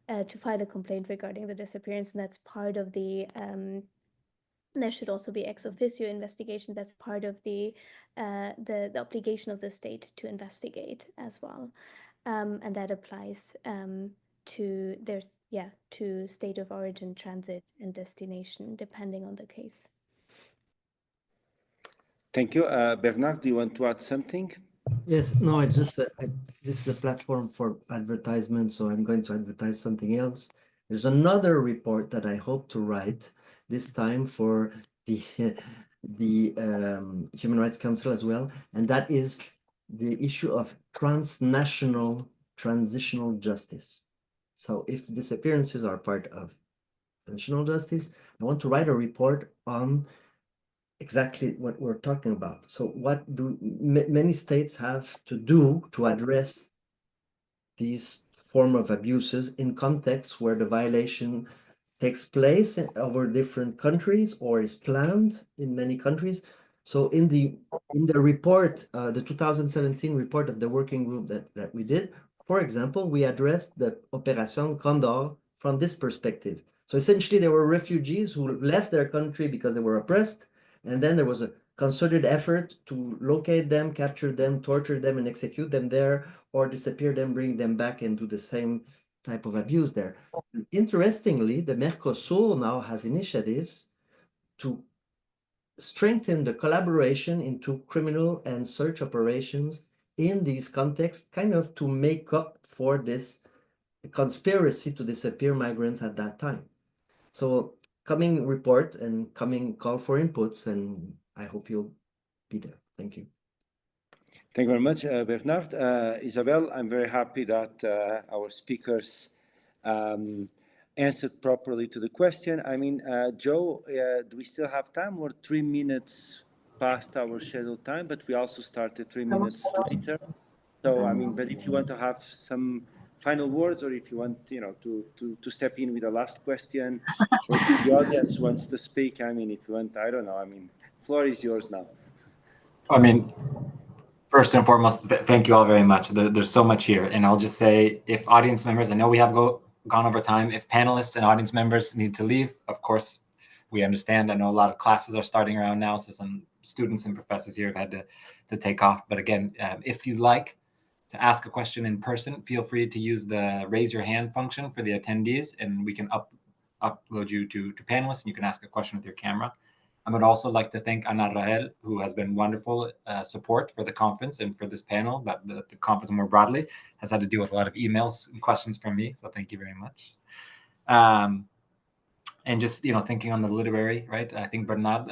Speaker 5: to file a complaint regarding the disappearance, and that's part of the there should also be ex officio investigation. That's part of the obligation of the state to investigate as well, and that applies to to state of origin, transit, and destination, depending on the case.
Speaker 3: Thank you, Bernard. Do you want to add something?
Speaker 4: Yes, no, it's just this is a platform for advertisement, so I'm going to advertise something else. There's another report that I hope to write this time for the Human Rights Council as well, and that is the issue of transnational transitional justice. So if disappearances are part of transitional justice, I want to write a report on exactly what we're talking about. So what do many states have to do to address these form of abuses in contexts where the violation takes place over different countries or is planned in many countries? So in the report, the 2017 report of the working group that we did, for example, we addressed the Opération Condor from this perspective. So essentially, there were refugees who left their country because they were oppressed, and then there was a concerted effort to locate them, capture them, torture them, and execute them there, or disappear them, bring them back, and do the same type of abuse there. Interestingly, the Mercosur now has initiatives to strengthen the collaboration into criminal and search operations in these contexts, kind of to make up for this conspiracy to disappear migrants at that time. So coming report and coming call for inputs, and I hope you'll be there. Thank you.
Speaker 3: Thank you very much, Bernard. Isabel, I'm very happy that our speakers answered properly to the question. I mean, Joe, do we still have time? We're 3 minutes past our scheduled time, but we also started 3 minutes later. So, I mean, but if you want to have some final words, or if you want, you know, to step in with a last question, or if the audience wants to speak, I mean, if you want, I don't know, I mean, floor is yours now.
Speaker 1: I mean, first and foremost, thank you all very much. There's so much here. And I'll just say, if audience members, I know we have gone over time, if panelists and audience members need to leave, of course, we understand. I know a lot of classes are starting around now, so some students and professors here have had to take off. But again, if you'd like to ask a question in person, feel free to use the raise your hand function for the attendees, and we can upload you to panelists, and you can ask a question with your camera. I would also like to thank Rahel, who has been wonderful support for the conference and for this panel, but the conference more broadly has had to deal with a lot of emails and questions from me. So thank you very much. And just, you know, thinking on the literary, right? I think Bernard,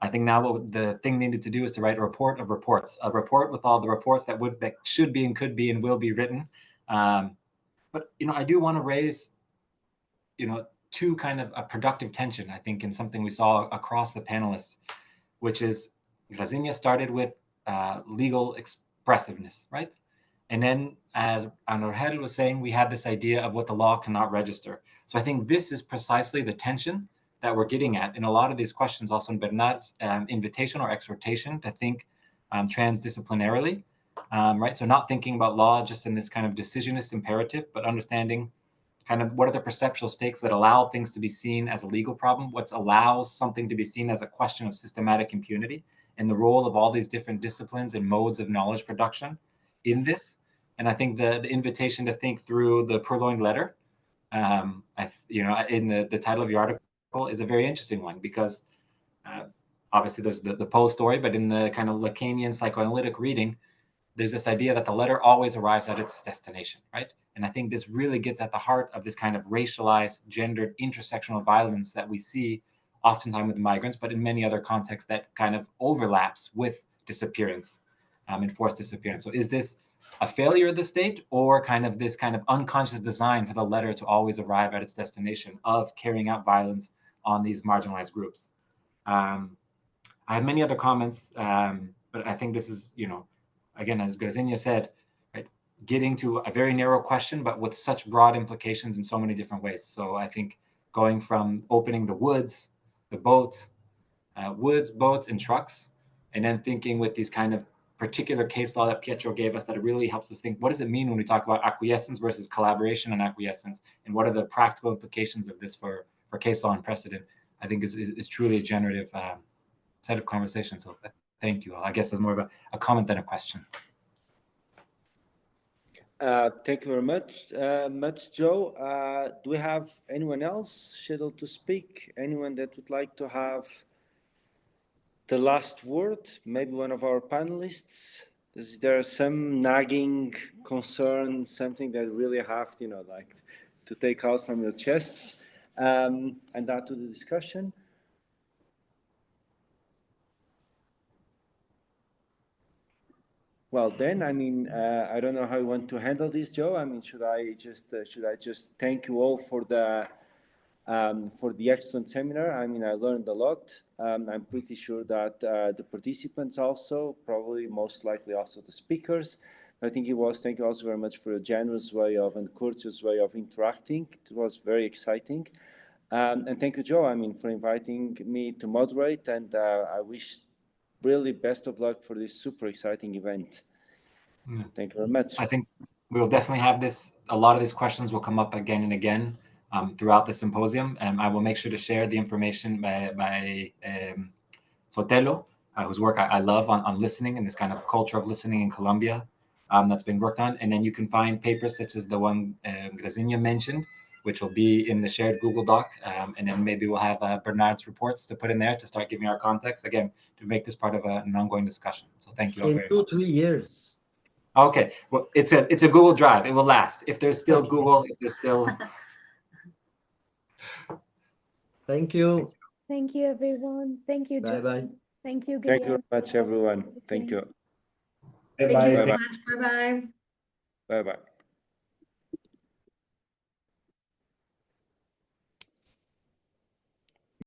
Speaker 1: I think now what the thing needed to do is to write a report of reports, a report with all the reports that should be and could be and will be written. But, you know, I do want to raise, you know, to kind of a productive tension, I think, in something we saw across the panelists, which is Grazyna started with legal expressiveness, right? And then, as Rahel was saying, we had this idea of what the law cannot register. So I think this is precisely the tension that we're getting at in a lot of these questions, also in Bernard's invitation or exhortation to think transdisciplinarily, right? So not thinking about law just in this kind of decisionist imperative, but understanding kind of what are the perceptual stakes that allow things to be seen as a legal problem, what allows something to be seen as a question of systematic impunity, and the role of all these different disciplines and modes of knowledge production in this. And I think the invitation to think through the purloined letter, you know, in the title of your article is a very interesting one, because obviously there's the Poe story, but in the kind of Lacanian psychoanalytic reading, there's this idea that the letter always arrives at its destination, right? And I think this really gets at the heart of this kind of racialized, gendered, intersectional violence that we see oftentimes with migrants, but in many other contexts that kind of overlaps with disappearance, enforced disappearance. So is this a failure of the state, or kind of this kind of unconscious design for the letter to always arrive at its destination of carrying out violence on these marginalized groups? I have many other comments, but I think this is, you know, again, as Grazyna said, right, getting to a very narrow question, but with such broad implications in so many different ways. So I think going from opening the woods, the boats, boats and trucks, and then thinking with these kind of particular case law that Pietro gave us that it really helps us think, what does it mean when we talk about acquiescence versus collaboration and acquiescence, and what are the practical implications of this for case law and precedent, I think is truly a generative set of conversations. So thank you all. I guess it's more of a comment than a question.
Speaker 3: Thank you very much, Joe. Do we have anyone else scheduled to speak? Anyone that would like to have the last word? Maybe one of our panelists? Is there some nagging concern, something that really have to, like to take out from your chests and add to the discussion? Well, then, I mean, I don't know how you want to handle this, Joe. I mean, should I just thank you all for the excellent seminar? I mean, I learned a lot. I'm pretty sure that the participants also, probably most likely also the speakers. Thank you also very much for a generous way of and courteous way of interacting. It was very exciting. And thank you, Joe, I mean, for inviting me to moderate. And I wish really best of luck for this super exciting event. Thank you very much.
Speaker 1: I think we will definitely have this. A lot of these questions will come up again and again throughout the symposium. I will make sure to share the information by Sotelo, whose work I love on listening and this kind of culture of listening in Colombia that's been worked on. And then you can find papers such as the one Grazyna mentioned, which will be in the shared Google Doc. And then maybe we'll have Bernard's reports to put in there to start giving our context, again, to make this part of an ongoing discussion. So thank you all very much.
Speaker 4: In 2-3 years.
Speaker 1: Okay, well, it's a Google Drive. It will last. If there's still Google, if there's still...
Speaker 4: Thank you.
Speaker 5: Thank you, everyone. Thank you, Joe.
Speaker 4: Bye-bye.
Speaker 5: Thank you, Guilherme.
Speaker 3: Thank you very much, everyone. Thank you.
Speaker 2: Thank you so
Speaker 3: Bye-bye.
Speaker 2: much. Bye-bye.
Speaker 3: Bye-bye.